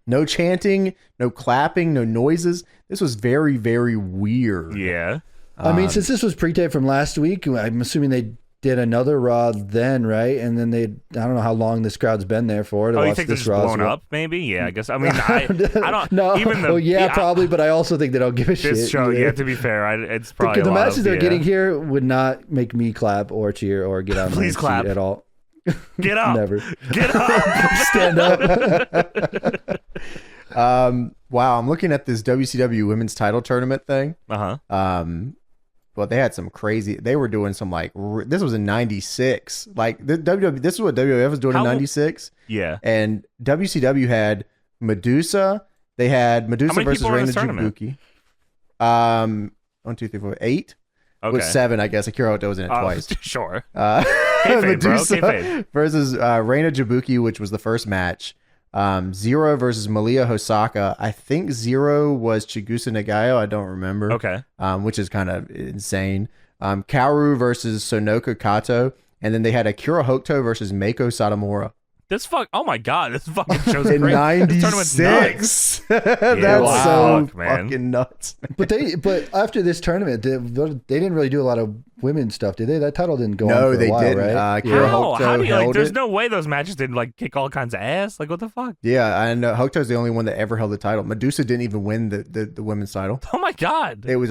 No chanting, no clapping, no noises. This was very, very weird. Yeah. I mean, since this was pre-taped from last week, I'm assuming they did another Raw then, right? And then I don't know how long this crowd's been there for to Oh, you watch think they're this just Raw. blown up? Maybe. Yeah, I guess. I mean, I don't. No, Even the probably, but I also think they don't give a shit. this show. either. Yeah, to be fair, it's probably Because the a lot matches of, they're yeah. getting here would not make me clap or cheer or get on Please my clap. seat at all. Get up. Never. Get up. Stand up. Wow, I'm looking at this WCW women's title tournament thing. Well, they had some crazy. They were doing some like this was in '96. Like the WWE. This is what WWF was doing in '96. Yeah. And WCW had Medusa. They had Medusa many versus people were in Reina this tournament? Jubuki. 1, 2, 3, 4, 8. Okay. With 7, I guess. Akira Hokuto was in it twice. Sure. Medusa bro, kayfabe. versus Reina Jubuki, which was the first match. Zero versus Malia Hosaka. I think Zero was Chigusa Nagayo. I don't remember. Okay. Which is kind of insane. Kaoru versus Sonoka Kato. And then they had Akira Hokuto versus Meiko Satomura. Oh my god, this fucking show's In great. This tournament's nuts. 96. That's wow. so Fuck, man. fucking nuts. Man. But after this tournament, they didn't really do a lot of women's stuff, did they? That title didn't go on No, for they a while, didn't. right? Akira How? How do you held there's it. no way those matches didn't like kick all kinds of ass? Like what the fuck? Yeah, and Hokuto's the only one that ever held the title. Medusa didn't even win the women's title. Oh my god. It was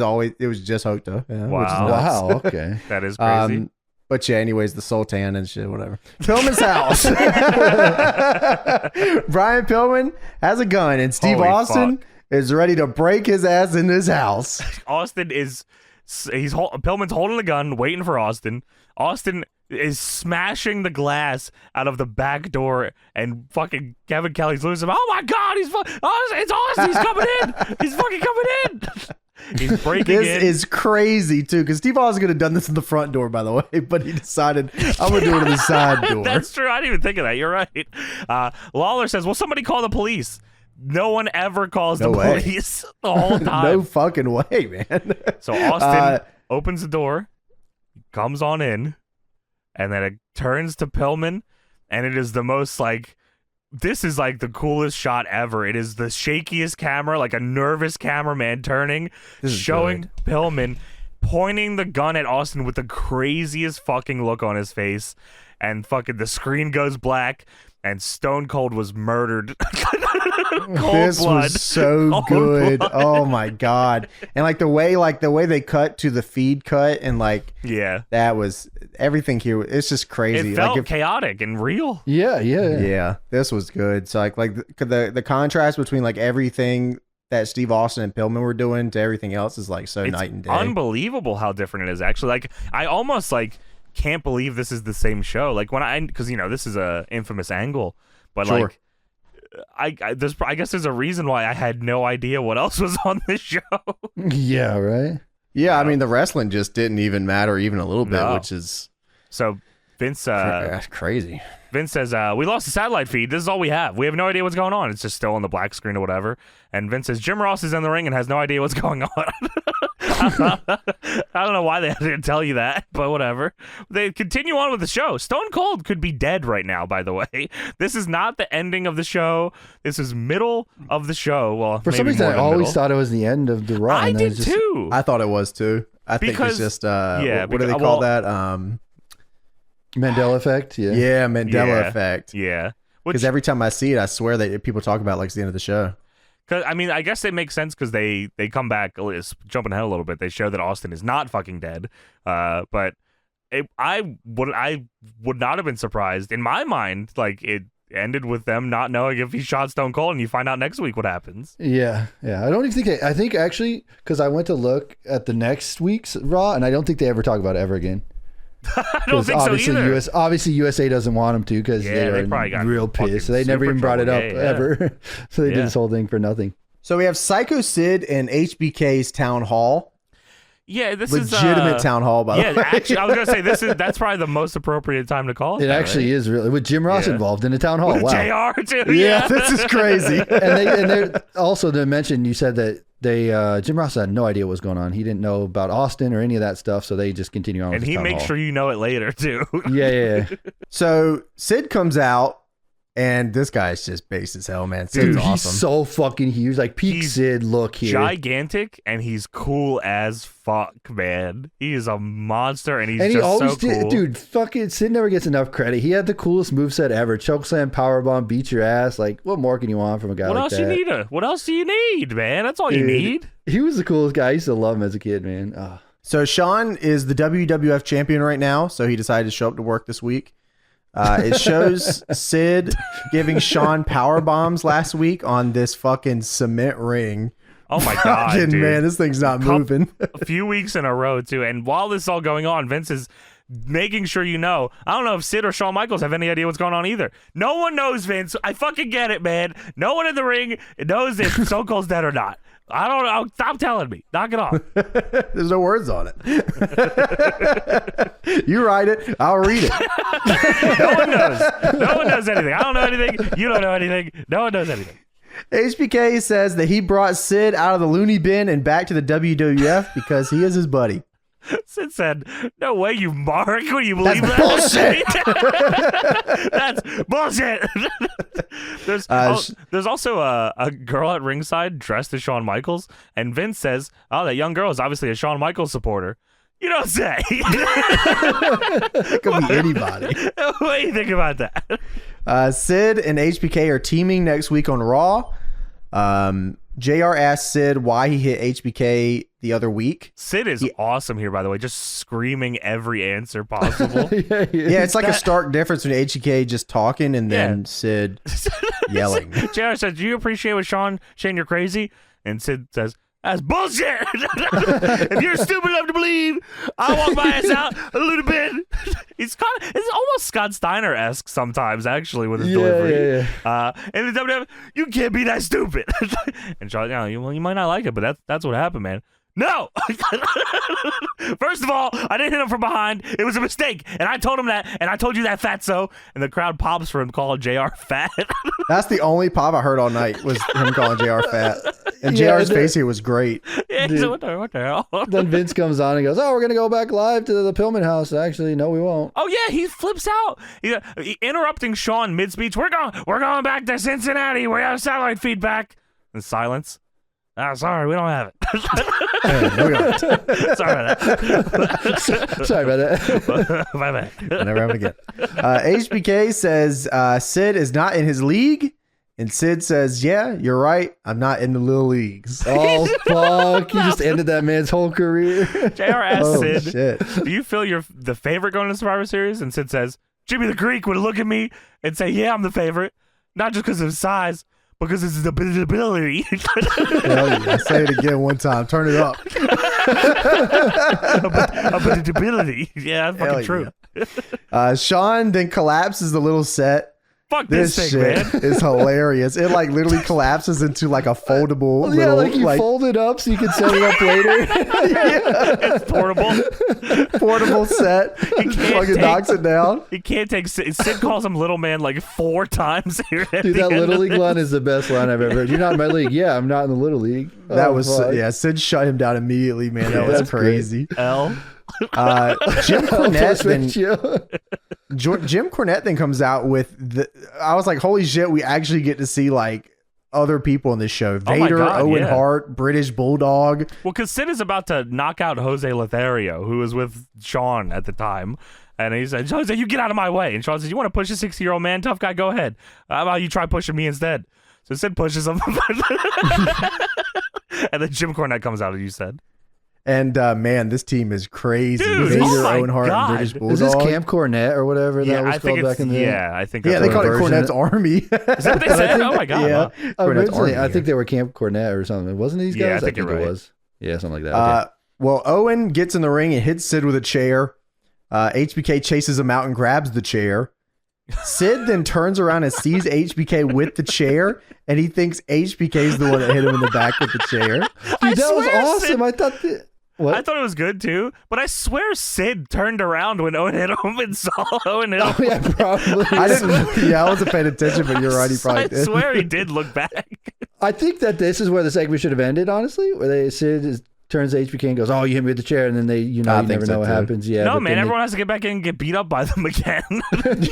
just Hokuto. Yeah, Wow. Which is nuts. Wow, okay. That is crazy. But yeah, anyways, the Sultan and shit, whatever. Pillman's house. Brian Pillman has a gun, and Steve Holy Austin fuck. is ready to break his ass in his house. Austin is Pillman's holding the gun, waiting for Austin. Austin is smashing the glass out of the back door, and fucking Kevin Kelly's losing. Oh my god, it's Austin. He's coming in. He's fucking coming in. He's breaking This in. is crazy too, because Steve Austin could have done this in the front door, by the way, but he decided I'm gonna do it in the side door. That's true. I didn't even think of that. You're right. Lawler says, "Well, somebody call the police." No one ever calls No the way. police the whole time. No fucking way, man. So Austin opens the door, comes on in, and then it turns to Pillman, and it is the most like. This is like the coolest shot ever. It is the shakiest camera, like a nervous cameraman turning, This is showing Pillman pointing the gun at Austin with the craziest fucking look on his face, and fucking the screen goes black, and Stone Cold was murdered. This was so good. Oh my god. And like the way they cut to the feed cut, and like that was everything here. It's just crazy. It felt chaotic and real. Yeah. This was good. So like the contrast between like everything that Steve Austin and Pillman were doing to everything else is like so night and day. Unbelievable how different it is actually. Like I almost like can't believe this is the same show. Like because this is a infamous angle, but like I guess there's a reason why I had no idea what else was on this show. Yeah, right. Yeah, I mean the wrestling just didn't even matter even a little bit, which is so Vince. That's crazy. Vince says, we lost the satellite feed. This is all we have. We have no idea what's going on. It's just still on the black screen or whatever. And Vince says, Jim Ross is in the ring and has no idea what's going on. I don't know why they didn't tell you that, but whatever. They continue on with the show. Stone Cold could be dead right now, by the way. This is not the ending of the show. This is middle of the show. Well, for some reason, I always thought it was the end of the run. I did too. I thought it was too. I think it's just, what do they call that? Mandela effect, Mandela effect. Yeah, because every time I see it, I swear that people talk about like it's the end of the show. Cause I mean, I guess it makes sense because they come back, jumping ahead a little bit. They show that Austin is not fucking dead. But I would not have been surprised in my mind. Like it ended with them not knowing if he shot Stone Cold, and you find out next week what happens. Yeah. I don't even think I think actually because I went to look at the next week's Raw, and I don't think they ever talk about it ever again. I don't think so either. Obviously, USA doesn't want them to because they probably got real pissed. So they never even brought it up ever. So they did this whole thing for nothing. So we have Psycho Sid and HBK's town hall. Yeah, this is legitimate town hall. By the way, actually, I was gonna say that's probably the most appropriate time to call it. It actually is really with Jim Ross involved in the town hall. Wow, JR too. Yeah, this is crazy. and they also to mention, you said that Jim Ross had no idea what was going on. He didn't know about Austin or any of that stuff, so they just continue on. And he makes sure you know it later too. Yeah. So Sid comes out, and this guy's just base as hell, man. Sid's awesome. He's so fucking huge, like peak Sid look here. Gigantic, and he's cool as fuck, man. He is a monster, and he always so cool. Dude, fucking Sid never gets enough credit. He had the coolest moveset ever. Chokeslam, powerbomb, beat your ass. Like, what more can you want from a guy like that? What else do you need, man? That's all you need. He was the coolest guy. I used to love him as a kid, man. Oh. So Sean is the WWF champion right now, so he decided to show up to work this week. It shows Sid giving Sean power bombs last week on this fucking cement ring. Oh my god, dude. Man, this thing's not moving. A few weeks in a row too, and while this is all going on, Vince is making sure you know. I don't know if Sid or Shawn Michaels have any idea what's going on either. No one knows, Vince. I fucking get it, man. No one in the ring knows if Stone Cold's dead or not. I don't know. Stop telling me. Knock it off. There's no words on it. You write it. I'll read it. No one knows. No one knows anything. I don't know anything. You don't know anything. No one knows anything. HBK says that he brought Sid out of the loony bin and back to the WWF because he is his buddy. Sid said, "No way, you mark. Will you believe that? That's bullshit." There's also a girl at ringside dressed as Shawn Michaels, and Vince says, "Oh, that young girl is obviously a Shawn Michaels supporter." You don't say. It could be anybody. What do you think about that? Sid and HBK are teaming next week on Raw. JR asked Sid why he hit HBK the other week. Sid is awesome here, by the way, just screaming every answer possible. Yeah, it's like a stark difference between HBK just talking and then Sid yelling. JR says, "Do you appreciate what Sean saying you're crazy?" And Sid says, "That's bullshit. If you're stupid enough to believe, I'll walk my ass out a little bit." It's almost Scott Steiner-esque sometimes, actually, with his delivery. And the WWF, "You can't be that stupid." And Sean, you might not like it, but that's what happened, man. No! First of all, I didn't hit him from behind. It was a mistake. And I told him that, and I told you that, fatso. And the crowd pops for him calling JR fat. That's the only pop I heard all night was him calling JR fat. And JR's face here was great. Yeah, he said, what the hell? Then Vince comes on and goes, "Oh, we're going to go back live to the Pillman house." Actually, no, we won't. Oh, yeah, he flips out. Interrupting Sean mid-speech. We're going back to Cincinnati. We have satellite feedback. And silence. Sorry, we don't have it. No, we don't. Sorry about that. Sorry about that. My bad. Never happen again. HBK says Sid is not in his league. And Sid says, yeah, you're right. I'm not in the little leagues. Oh, fuck. You just ended that man's whole career. JR asks Sid, Shit. do you feel you're the favorite going to Survivor Series? And Sid says, Jimmy the Greek would look at me and say, yeah, I'm the favorite. Not just because of his size, because of his ability. Hell yeah. Say it again one time. Turn it up. Ability. Yeah, that's fucking Hell true. Yeah. Sean then collapses the little set. Fuck this thing, shit man. is hilarious. It like literally collapses into like a foldable Yeah, little, like you fold it up so you can set it up later. It's portable. portable set. can't Fucking take- knocks it down. He can't take Sid. Sid calls him little man like 4 times here. At Dude, the that end Little of League this. line is the best line I've ever heard. You're not in my league. Yeah, I'm not in the Little League. That Oh, was fuck. yeah. Sid shut him down immediately, man. That was That's crazy. L. Jim Cornette then Ratio. Jim Cornette then comes out with the. I was like, holy shit! We actually get to see like other people in this show. Oh my Vader, God, Owen yeah. Hart, British Bulldog. Well, because Sid is about to knock out Jose Lothario, who was with Sean at the time. And he said, Jose, you get out of my way. And Sean says, you want to push a 60-year-old man? Tough guy, go ahead. How about you try pushing me instead? So Sid pushes him. And then Jim Cornette comes out, as you said. And man, this team is crazy. Dude, Vader, oh my Owen Hart, God. and British Bulldog. Is this Camp Cornette or whatever that was I think called back in the day? I think Yeah, that's they called it version Cornette's Army. Is that what they said? Oh my God. Yeah, Wow. Cornette's Originally, Army. I think they were Camp Cornette or something. Wasn't these guys? Yeah, I think you're it right. was. Yeah, something like that. Okay. Well, Owen gets in the ring and hits Sid with a chair. HBK chases him out and grabs the chair. Sid then turns around and sees HBK with the chair, and he thinks HBK is the one that hit him in the back with the chair. Dude, that was swear, awesome. Sid- I thought that. What? I thought it was good too, but I swear Sid turned around when Owen hit him and saw Owen hit him. Oh, yeah, probably. I didn't. Yeah, I wasn't paying attention, but you're right. He probably I did. swear he did look back. I think that this is where the segment should have ended, honestly, where Sid turns to HBK and goes, "Oh, you hit me with the chair," and then they, you I think never so, know what too. happens. Yeah, No, but man, then everyone has to get back in and get beat up by them again.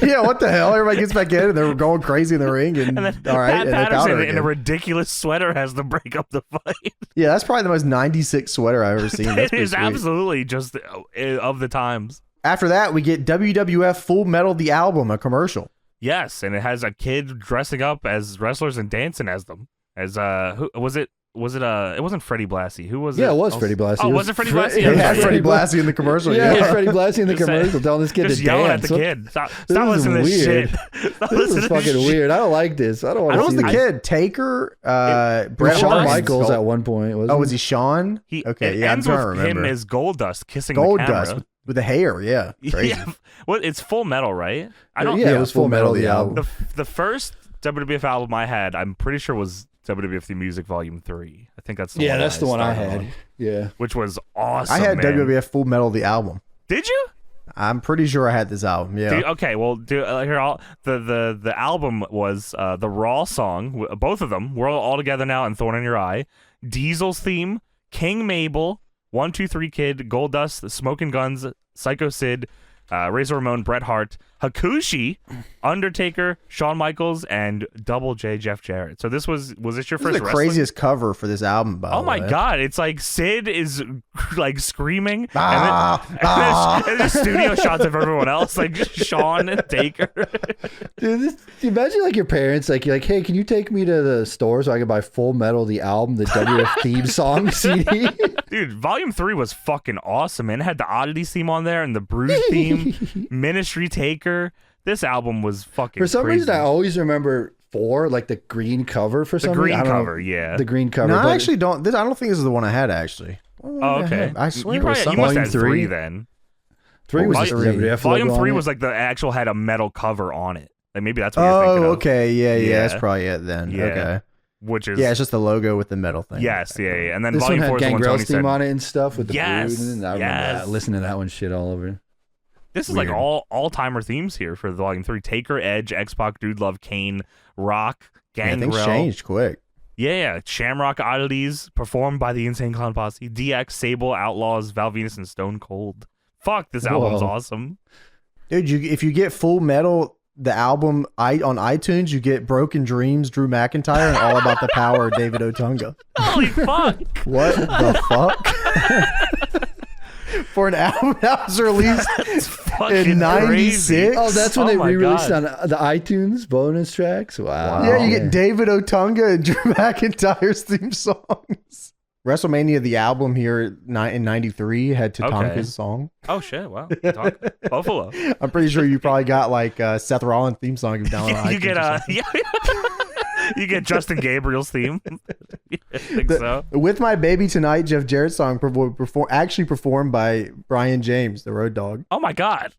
Yeah, what the hell? Everybody gets back in, and they're going crazy in the ring, and, And then all right, Pat and they powder Patterson in again. a ridiculous sweater has to break up the fight. Yeah, that's probably the most 96 sweater I've ever seen. That's It pretty is sweet. absolutely just of the times. After that, we get WWF Full Metal the album, a commercial. Yes, and it has a kid dressing up as wrestlers and dancing as them. As who was it? Was it it wasn't Freddie Blassie. Who was it? Yeah, it was Freddie Blassie. Oh, was it Freddie Blassie? They I'm had sorry. Freddie Blassie in the commercial. Yeah, Yeah. Freddie Blassie in the Just commercial telling this kid Just to yelling dance. at the kid. Stop This is listening to this weird. shit. Stop This listening is to this fucking shit. weird. I don't like this. I don't want Who to was see the this. kid? Taker? Brett Shawn Goldust. Michaels at one point. Wasn't Oh, was he Sean? It Okay, yeah, I'm ends trying to with remember. him as Goldust kissing the Goldust camera. with the hair. Yeah, crazy. Yeah. Well, it's Full Metal, right? I don't. Yeah, it was Full Metal, the album. The first WWF album I had, I'm pretty sure was WWF The Music Volume 3. I think that's the one. Yeah, that's the one I started had. on, Yeah. which was awesome. I had man. WWF Full Metal the album. Did you? I'm pretty sure I had this album. Yeah. Okay, well, here the album was the Raw song, both of them. We're all together now, and Thorn in Your Eye, Diesel's theme, King Mabel, 1-2-3 Kid, Goldust, The Smoking Guns, Psycho Sid, Razor Ramon, Bret Hart, Hakushi, Undertaker, Shawn Michaels, and Double J Jeff Jarrett. So was this your This is first the wrestling? craziest cover for this album, by Oh the my way. God! It's like Sid is like screaming, Ah, and then studio shots of everyone else, like Shawn and Taker. Dude, imagine like your parents, like you're like, hey, can you take me to the store so I can buy Full Metal the album, the WF theme song CD? Dude, Volume 3 was fucking awesome, man. It had the Oddity theme on there and the Bruise theme, Ministry Taker. This album was fucking For some crazy. reason, I always remember 4, like the green cover for some green reason. I don't know. cover, yeah. The green cover. No, I but- actually don't. I don't think this is the one I had, actually. Oh, okay. I swear you, it was probably, you something. must have Volume 3 3 then. 3 was Volume just three. WF Volume logo 3 on was it. like the actual had a metal cover on it. Like maybe that's what you're thinking Oh, of. okay. Yeah, Yeah. that's probably it then. Yeah. Okay. Which is Yeah, it's just the logo with the metal thing. yes, yeah. And then This Volume one 4 had is the one Tony Gangrel's theme said. on it and stuff with the Yes, brood. And I remember yes. that, listening to that one shit all over. This is Weird. like all timer themes here for Volume 3. Taker, Edge, X-Pac, Dude Love, Kane, Rock, Yeah, things Gangrel. changed quick. Yeah, Shamrock Oddities, performed by the Insane Clown Posse, DX, Sable, Outlaws, Val Venus, and Stone Cold. Fuck, this album's Whoa. awesome. Dude, if you get Full Metal the album on iTunes, you get Broken Dreams, Drew McIntyre, and All About the Power, David Otunga. Holy fuck! What the fuck? For an album that was released in 96. Oh, that's when they my re-released God. on the iTunes bonus tracks. Wow. Yeah, you get David Otunga and Drew McIntyre's theme songs. WrestleMania, the album here in 93 had Tatanka's Okay. song. Oh shit! Wow. Buffalo. I'm pretty sure you probably got like Seth Rollins theme song if down on You iTunes get or something. you get Justin Gabriel's theme. I think so. With My Baby Tonight, Jeff Jarrett's song actually performed by Brian James, the Road Dogg. Oh my God.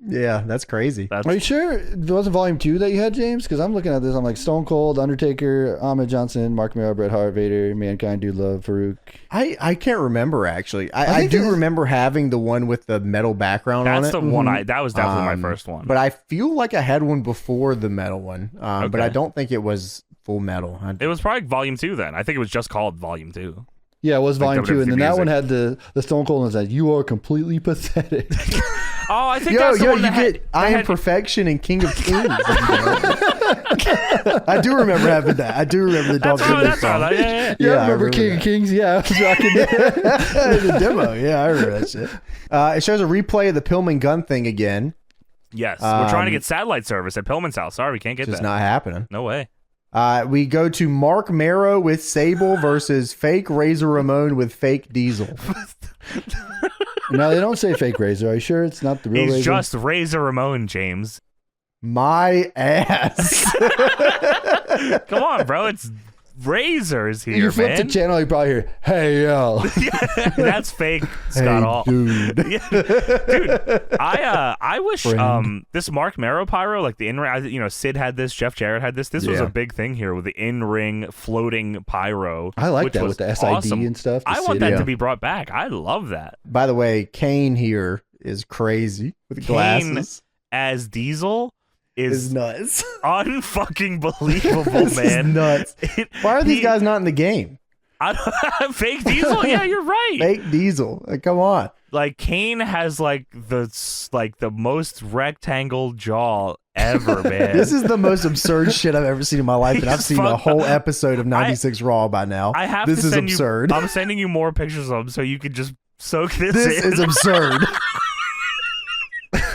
Yeah, that's crazy. That's Are you sure it wasn't Volume 2 that you had, James? Because I'm looking at this. I'm like Stone Cold, Undertaker, Ahmed Johnson, Mark Mero, Bret Hart, Vader, Mankind, Dude Love, Farouk. I can't remember actually. I I think do this- remember having the one with the metal background on that's it. the one that was definitely my first one. But I feel like I had one before the metal one. But Okay. I don't think it was full metal. It was probably Volume 2 then. I think it was just called Volume 2. Yeah, it was Like Volume 2. And then that WWF one had the Stone Cold and said, "You are completely pathetic." Oh, I think Yo, that's the one you that had, get I Am Perfection and King of Kings. I do remember having that. I do remember the Dolph Ziggler that's song. all. Yeah. Yeah, Yeah, I remember King that. of Kings. Yeah, I was rocking that. The demo. Yeah, I remember that shit. It shows a replay of the Pillman gun thing again. Yes, we're trying to Um, get satellite service at Pillman's house. Sorry, we can't get Just that. not happening. No way. We go to Mark Mero with Sable versus fake Razor Ramon with fake Diesel. No, they don't say fake Razor. Are you sure it's not the real He's Razor? just Razor Ramon, James. My ass. Come on, bro. It's Razors here, You flip man. the channel, you probably hear, "Hey yo." That's fake, Scott Hall. dude. Yeah. Dude, I wish Friend. this Mark Mero pyro, like the in-ring, Sid had this, Jeff Jarrett had this. This was Yeah. a big thing here with the in-ring floating pyro. I like which that was with the SID awesome. and stuff. the I want Sid. that Yeah. to be brought back. I love that. By the way, Kane here is crazy with Kane glasses. as Diesel Is is nuts. unfucking believable, This is man. nuts. Why Why are these guys not in the game? fake Diesel? Yeah, you're right. Fake Diesel. Like, come on. Like Kane has like the most rectangle jaw ever, man. This is the most absurd shit I've ever seen in my life, and I've He's seen a fucked whole up. episode of 96 Raw by now. I have this to is send absurd. you. I'm sending you more pictures of him so you can just soak this This in. is absurd.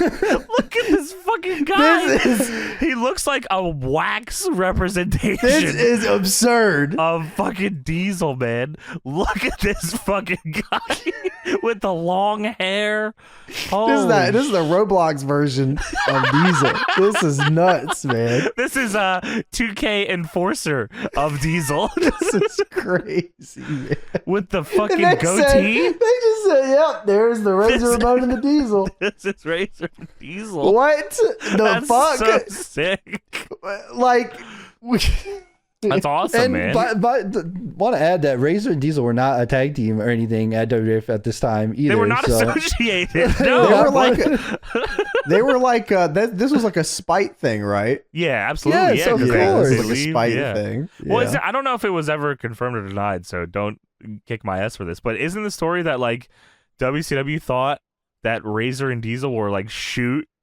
Look at this fucking guy. This is He looks like a wax representation. this is absurd. of fucking Diesel, man. Look at this fucking guy with the long hair. Oh, This is the Roblox version of Diesel. This is nuts, man. this is a 2K enforcer of Diesel This is crazy, man. with the fucking And goatee. they just said, "Yep, there's the Razor This- Ramon and the Diesel." This is Razor Diesel. What the That's fuck? so sick. Like, That's awesome, And man. want to add that Razor and Diesel were not a tag team or anything at WWF at this time either. They were not so. associated. they No. were like, this was like a spite thing, right? Yeah, absolutely. Yes, Yeah, of 'cause course. It was they like a leave, spite yeah. thing. Well, Yeah. I don't know if it was ever confirmed or denied, so don't kick my ass for this. But isn't the story that like WCW thought that Razor and Diesel were like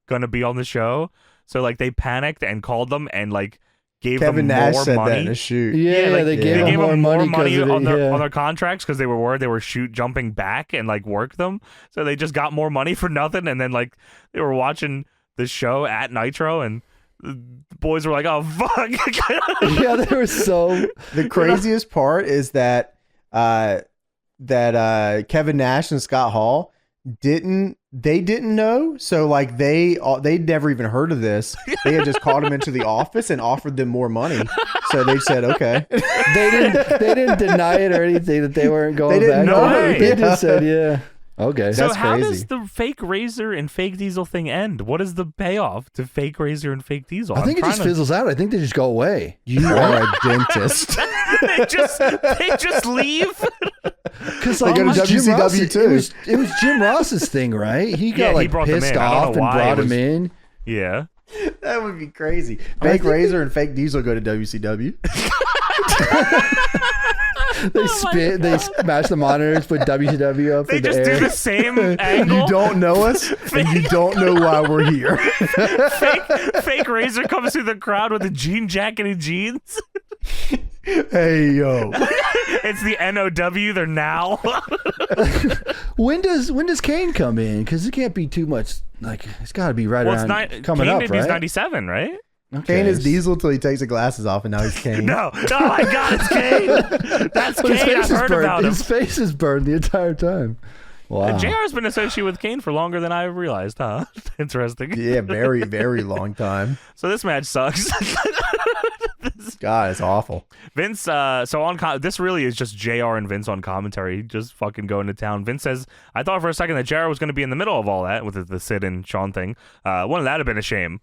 gonna be on the show, so like they panicked and called them and like gave Kevin them Nash more said money. that in a shoot. Yeah, like, they yeah. gave They them gave more them more money money 'cause of on it, their yeah. on their contracts because they were worried they were jumping back and like work them, so they just got more money for nothing. And then like they were watching the show at Nitro, and the boys were like, "Oh fuck!" Yeah, they were so. The craziest part is that Kevin Nash and Scott Hall didn't know, so like they'd never even heard of this. They had just called him into the office and offered them more money, so they said okay. They didn't deny it or anything that they weren't going They didn't back. know on it. it. They Yeah. just said, "Yeah, okay." So That's how crazy. does the fake Razor and fake Diesel thing end? What is the payoff to fake Razor and fake Diesel? I think it I'm just trying fizzles out. I think they just go away. You are a dentist. they just leave. Because They like go to it was Jim WCW Ross, too. it was Jim Ross's thing, right? He Yeah, got he like brought them pissed in. I don't off know and why brought it him was- in. Yeah. That would be crazy. I Fake think Razor and fake Diesel go to WCW. They spin, they smash the monitors, put WCW up They in the just air. do the same angle. You don't know us, and you don't know why we're here. Fake Razor comes through the crowd with a jean jacket and jeans. Hey, yo. It's the NOW. They're now. When does Kane come in? Because it can't be too much. Like it's got to be right around coming Kane up, did right? He's 97, right? Okay. Kane is Diesel till he takes the glasses off, and now he's Kane. No. Oh my God, it's Kane. That's But his Kane. face I've is heard burned. about him. His face is burned the entire time. Wow. JR has been associated with Kane for longer than I realized, huh? Interesting. Yeah, very, very long time. So this match sucks. God, it's awful. Vince, this really is just JR and Vince on commentary, just fucking going to town. Vince says, I thought for a second that JR was going to be in the middle of all that with the Sid and Sean thing. Wouldn't that have been a shame?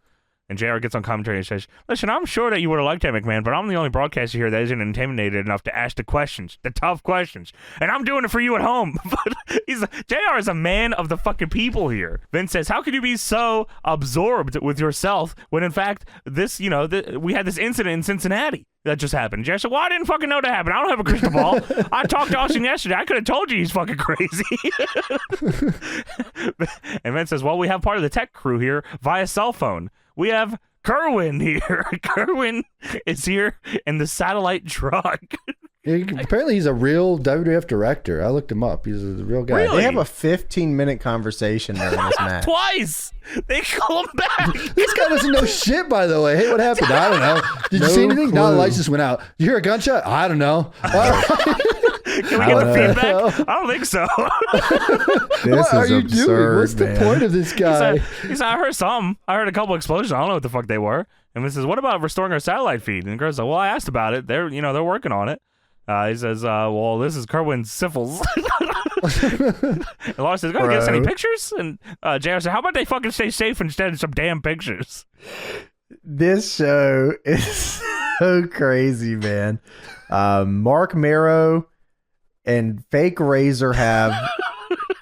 And JR gets on commentary and says, listen, I'm sure that you would have liked that, McMahon, but I'm the only broadcaster here that isn't intimidated enough to ask the questions, the tough questions. And I'm doing it for you at home. But JR is a man of the fucking people here. Vince says, how could you be so absorbed with yourself when, in fact, this, we had this incident in Cincinnati that just happened. JR said, well, I didn't fucking know that happened. I don't have a crystal ball. I talked to Austin yesterday. I could have told you he's fucking crazy. And Vince says, well, we have part of the tech crew here via cell phone. We have Kerwin here. Kerwin is here in the satellite truck. Apparently, he's a real WWF director. I looked him up. He's a real guy. Really? They have a 15-minute conversation during this match. Twice. They call him back. This guy doesn't know shit, by the way. Hey, what happened? I don't know. Did you see anything? No, the lights just went out. Did you hear a gunshot? I don't know. Can we get the feedback? I don't think so. This What are is you absurd, doing? What's the man. point of this guy? He said, I heard some. I heard a couple explosions. I don't know what the fuck they were. And he says, what about restoring our satellite feed? And the girl's like, well, I asked about it. They're working on it. He says, well, this is Kerwin's syphils. And Lars says, gonna get us any pictures? And JR said, how about they fucking stay safe instead of some damn pictures? This show is so crazy, man. Mark Marrow and Fake Razor have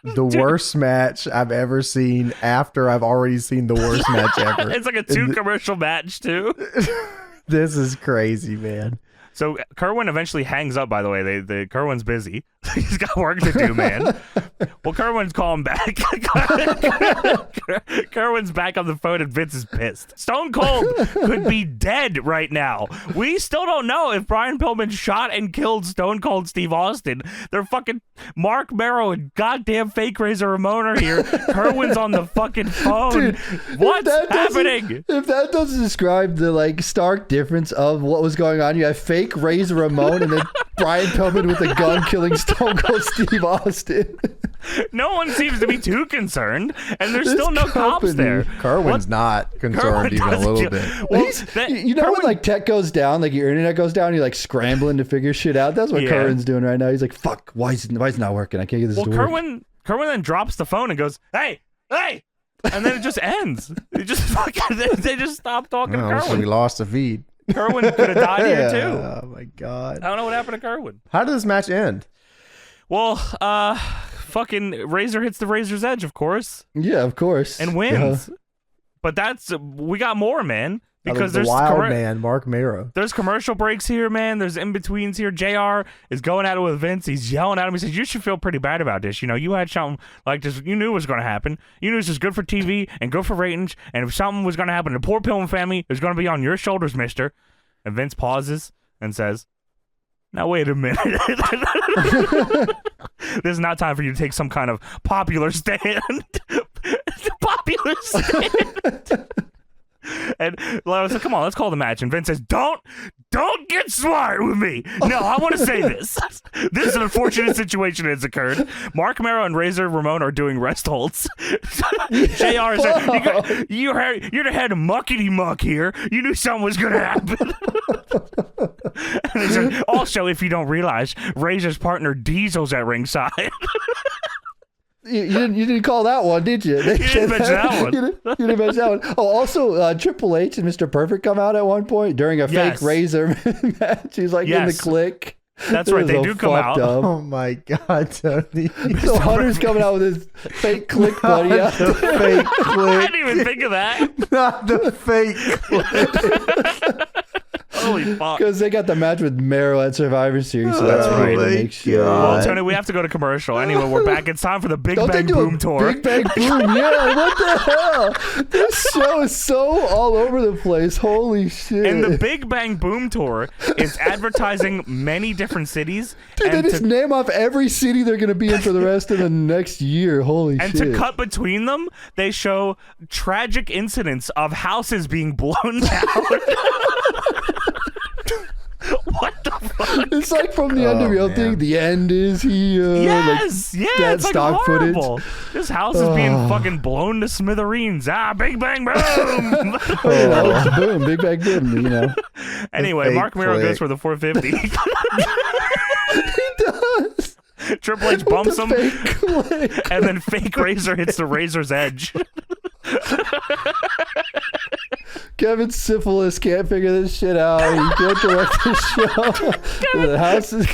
the worst match I've ever seen after I've already seen the worst match ever. It's like a commercial match, too. This is crazy, man. So Kerwin eventually hangs up, by the way. The Kerwin's busy. He's got work to do, man. Well, Kerwin's calling back. Kerwin's back on the phone and Vince is pissed. Stone Cold could be dead right now. We still don't know if Brian Pillman shot and killed Stone Cold Steve Austin. They're fucking Mark Marrow and goddamn Fake Razor Ramon are here. Kerwin's on the fucking phone. Dude, what's happening? If that doesn't describe the stark difference of what was going on, you have Fake Razor Ramon and then Brian Pillman with a gun killing Stone Cold Steve Austin. No one seems to be too concerned, and there's This still no cops company. there. Kerwin's not concerned Kerwin even a doesn't little do- bit. Well, You know when tech goes down, like your internet goes down, you're like scrambling to figure shit out. That's what Yeah. Kerwin's doing right now. He's like, "Fuck, why is it not working? I can't get this to work." Kerwin then drops the phone and goes, "Hey, and then it just ends. It just fucking they just stop talking to Oh, so we Kerwin. lost the feed. Kerwin could have died here too. Oh my god. I don't know what happened to Kerwin. How did this match end? Well, fucking Razor hits the Razor's Edge, of course, Yeah, of course, and wins. But we got more, man. Because the there's wild man, Mark Marrow. There's commercial breaks here, man. There's in-betweens here. JR is going at it with Vince. He's yelling at him. He says, you should feel pretty bad about this. You had something like this. You knew it was going to happen. You knew this was good for TV and good for ratings. And if something was going to happen to the poor Pillman family, it was going to be on your shoulders, mister. And Vince pauses and says, now, wait a minute. This is not time for you to take some kind of popular stand. Popular stand. And I said, come on, let's call the match. And Vince says, don't get smart with me. No, I want to say this. This is an unfortunate situation that's occurred. Mark Marrow and Razor Ramon are doing rest holds. JR said, you're the head of muckety muck here. You knew something was going to happen. And he said, also, if you don't realize, Razor's partner Diesel's at ringside. You didn't call that one, did you? You didn't mention that one. You didn't mention that one. Oh, also, Triple H and Mr. Perfect come out at one point during a Yes. fake Razor match. He's like in the Yes. click. That's This right. is They so do come out. fucked up. Oh my god, Tony. So Hunter's coming out with his fake click buddy. Not the fake I click. didn't even think of that. Not the fake click. Holy fuck. Because they got the match with Mero at Survivor Series, so that's right. right. Make sure. Well, Tony, we have to go to commercial. Anyway, we're back. It's time for the Big Bang Boom tour. Big Bang Boom, yeah. What the hell? This show is so all over the place. Holy shit. And the Big Bang Boom tour is advertising many different cities. Dude, they and just name off every city they're going to be in for the rest of the next year. Holy and shit. to cut between them, they show tragic incidents of houses being blown down. What the fuck? It's like from the Unreal thing. The end is here. Yes, like, yeah, it's like stock horrible. footage. This house is being fucking blown to smithereens. Big bang boom. Boom, Big Bang Boom, you know. Anyway, Mark Mero goes for the 450. He does. Triple H bumps him, Click. and then fake Razor hits the Razor's edge. Kevin Syphilis can't figure this shit out. He can't direct the show. The house is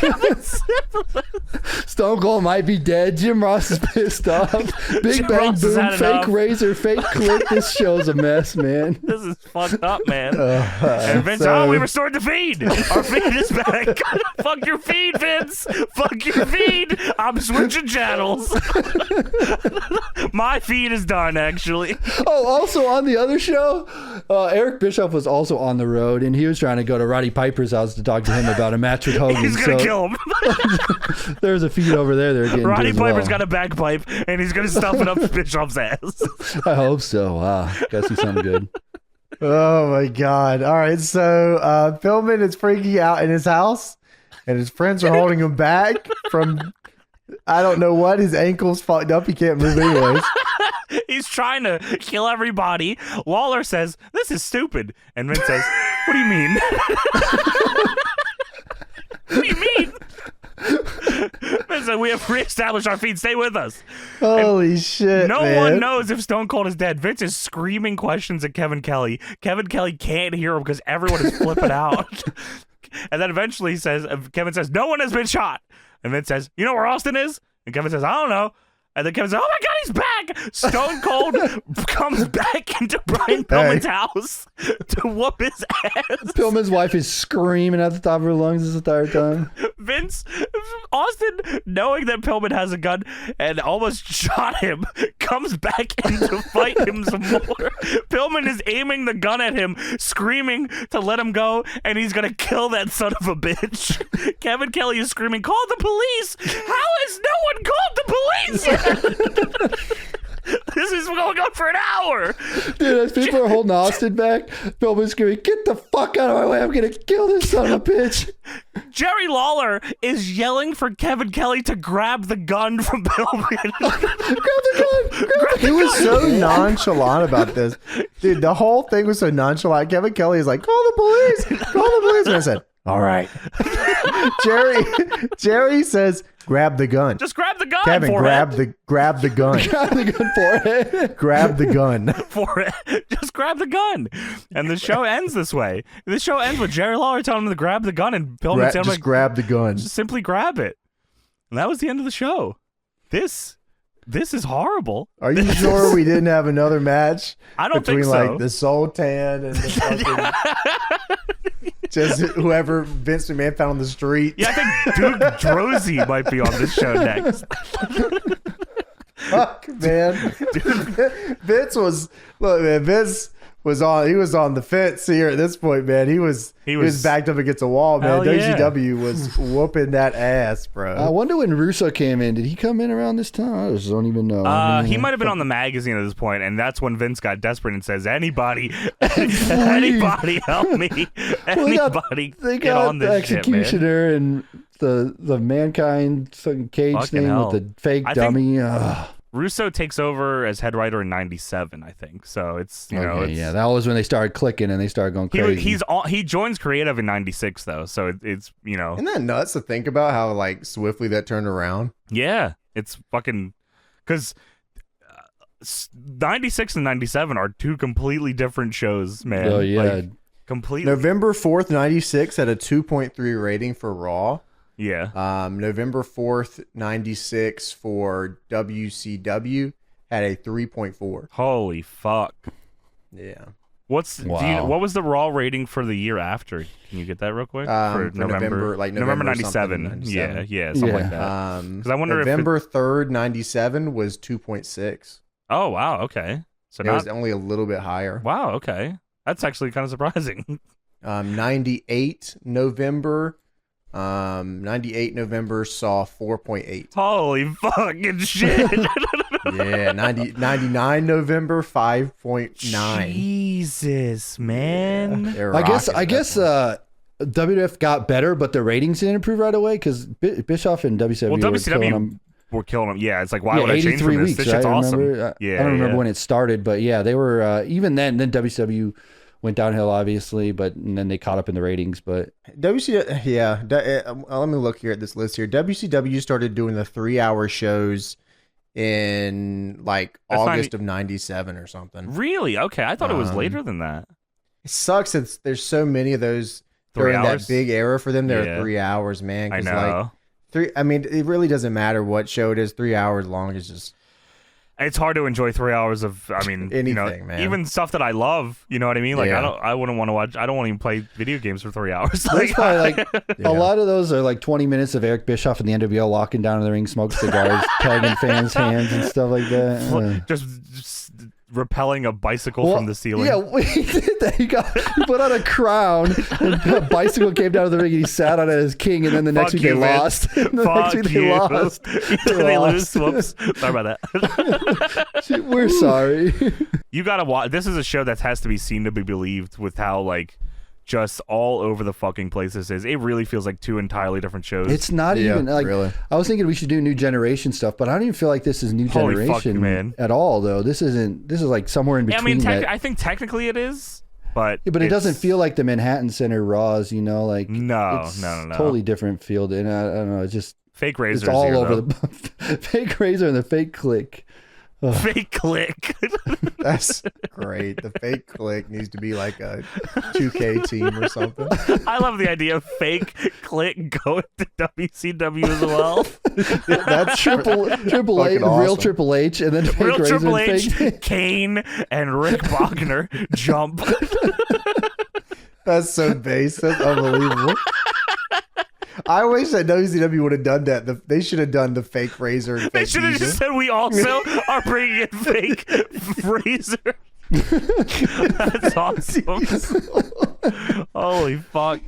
Stone Cold might be dead. Jim Ross is pissed off. Big Jim Bang Ross has Boom, had fake enough. Razor, fake Click. This show's a mess, man. This is fucked up, man. And Vince, we restored the feed. Our feed is back. Fuck your feed, Vince. Fuck your feed. I'm switching channels. My feed is done, actually. Oh, also on the other show, Eric Bischoff was also on the road, and he was trying to go to Roddy Piper's house to talk to him about a match with Hogan. He's gonna kill him. There's a feed over there. They're getting Roddy to as Piper's well. got a bagpipe, and he's gonna stuff it up Bischoff's ass. I hope so. Wow, gotta see something good. Oh my god! All right, so Pillman is freaking out in his house, and his friends are holding him back from I don't know what. His ankle's fucked up. He can't move anyways. He's trying to kill everybody. Lawler says, "This is stupid," and Vince says, "What do you mean?" What do you mean? Vince said, "We have reestablished our feet. Stay with us." Holy shit! No man. one knows if Stone Cold is dead. Vince is screaming questions at Kevin Kelly. Kevin Kelly can't hear him because everyone is flipping out. And then eventually Kevin says, "No one has been shot." And Vince says, "You know where Austin is?" And Kevin says, "I don't know." And then Kevin says, "Oh my God, he's back!" Stone Cold comes back into Brian Pillman's house to whoop his ass. Pillman's wife is screaming at the top of her lungs this entire time. Austin, knowing that Pillman has a gun and almost shot him, comes back in to fight him some more. Pillman is aiming the gun at him, screaming to let him go, and he's gonna kill that son of a bitch. Kevin Kelly is screaming, "Call the police!" How has no one called the police yet? This is going on for an hour. Dude, as people are holding Austin back, Pillman's screaming, "Get the fuck out of my way. I'm going to kill this son of a bitch." Jerry Lawler is yelling for Kevin Kelly to grab the gun from Pillman. Grab the gun. He was so nonchalant about this. Dude, the whole thing was so nonchalant. Kevin Kelly is like, "Call the police. Call the police." And I said, "All right." Jerry says, "Grab the gun." Just grab the gun. Kevin, grab the gun. Grab the gun forehead. Grab the gun. Just grab the gun. And the show ends this way. The show ends with Jerry Lawler telling him to grab the gun, and Pillman saying, Just grab the gun. just simply grab it. And that was the end of the show. This is horrible. Are you sure we didn't have another match? I don't between think so. like the Sultan and the fucking just whoever Vince McMahon found on the street? Yeah, I think Duke Droese might be on this show next. Fuck, man. Vince was on the fence here at this point, man. He was backed up against a wall, man. Hell yeah. WCW was whooping that ass, bro. I wonder when Russo came in. Did he come in around this time? I just don't even know. He might have been on the magazine at this point, and that's when Vince got desperate and says, "Anybody help me. Anybody they get got on the this shit, man." Executioner and the Mankind fucking cage Fucking thing hell. with the fake I think- dummy. Russo takes over as head writer in '97, I think. So it's Yeah, that was when they started clicking and they started going crazy. He joins creative in '96 though, so it's Isn't that nuts to think about how like swiftly that turned around? yeah, it's fucking because 96 and 97 are two completely different shows, man. Oh yeah. Like, completely. November 4th, 96 had a 2.3 rating for Raw. Yeah. November 4th, 96 for WCW had a 3.4. Holy fuck. Yeah. What was the Raw rating for the year after? Can you get that real quick? For November, like November 97. Yeah, something like that. Because I wonder November 3rd, 97 was 2.6. Oh wow, okay. So it was only a little bit higher. Wow, okay. That's actually kind of surprising. 98 November saw 4.8. Holy fucking shit. Yeah, 99 November 5.9. Jesus, man. Yeah, I guess WWF got better, but the ratings didn't improve right away because Bischoff and WCW were killing them. Yeah, it's like, why would I change 83 from this? weeks, This shit's right? awesome. I don't remember when it started, but yeah, they were even then WCW went downhill, obviously, and then they caught up in the ratings. But let me look here at this list here. WCW started doing the 3-hour shows in like August of 97 or something. Really? Okay, I thought it was later than that. It sucks that there's so many of those during that big era for them. They're 3 hours, man. I know. I mean, it really doesn't matter what show it is. 3 hours long is just. It's hard to enjoy 3 hours of. I mean, anything, man. Even stuff that I love. You know what I mean? Like I wouldn't want to watch. I don't want to even play video games for 3 hours. That's probably like a lot of those are like 20 minutes of Eric Bischoff and the NWO walking down in the ring, smoking cigars, pegging fans' hands and stuff like that. Just rappelling a bicycle from the ceiling. Yeah, he did that. He put on a crown, and a bicycle came down to the ring, and he sat on it as king. And then the next week they lost. They lost. They lose. Whoops. Sorry about that. We're sorry. You gotta watch. This is a show that has to be seen to be believed. With how like just all over the fucking place this is. It really feels like two entirely different shows. It's not even like really. I was thinking we should do new generation stuff, but I don't even feel like this is new generation at all. Though this is like somewhere in between. I mean, I think technically it is, but it doesn't feel like the Manhattan Center Raws. You know, like no, totally different field. And I don't know, it's just fake Razor. It's all over the fake Razor and the fake Click. Ugh. Fake Click. That's great. The Fake Click needs to be like a 2K team or something. I love the idea of Fake Click going to WCW as well. That's Triple H, awesome. Real Triple H, and then Fake Real Razor Triple and H, Fake Kane, and Rick Bogner jump. That's so base. That's unbelievable. I wish that WCW would have done that. They should have done the Fake Razor. And they should have just said, we also are bringing in Fake Razor. That's awesome. Holy fuck.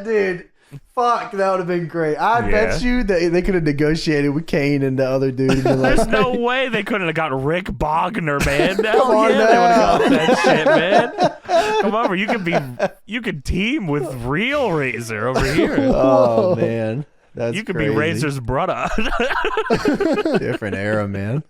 Dude. Fuck, that would have been great. I bet you that they could have negotiated with Kane and the other dude. There's no way they couldn't have got Rick Bogner, man. Hell yeah, they would have got that shit, man. Come over, you could team with Real Razor over here. Oh man, you could be Razor's brother. Different era, man.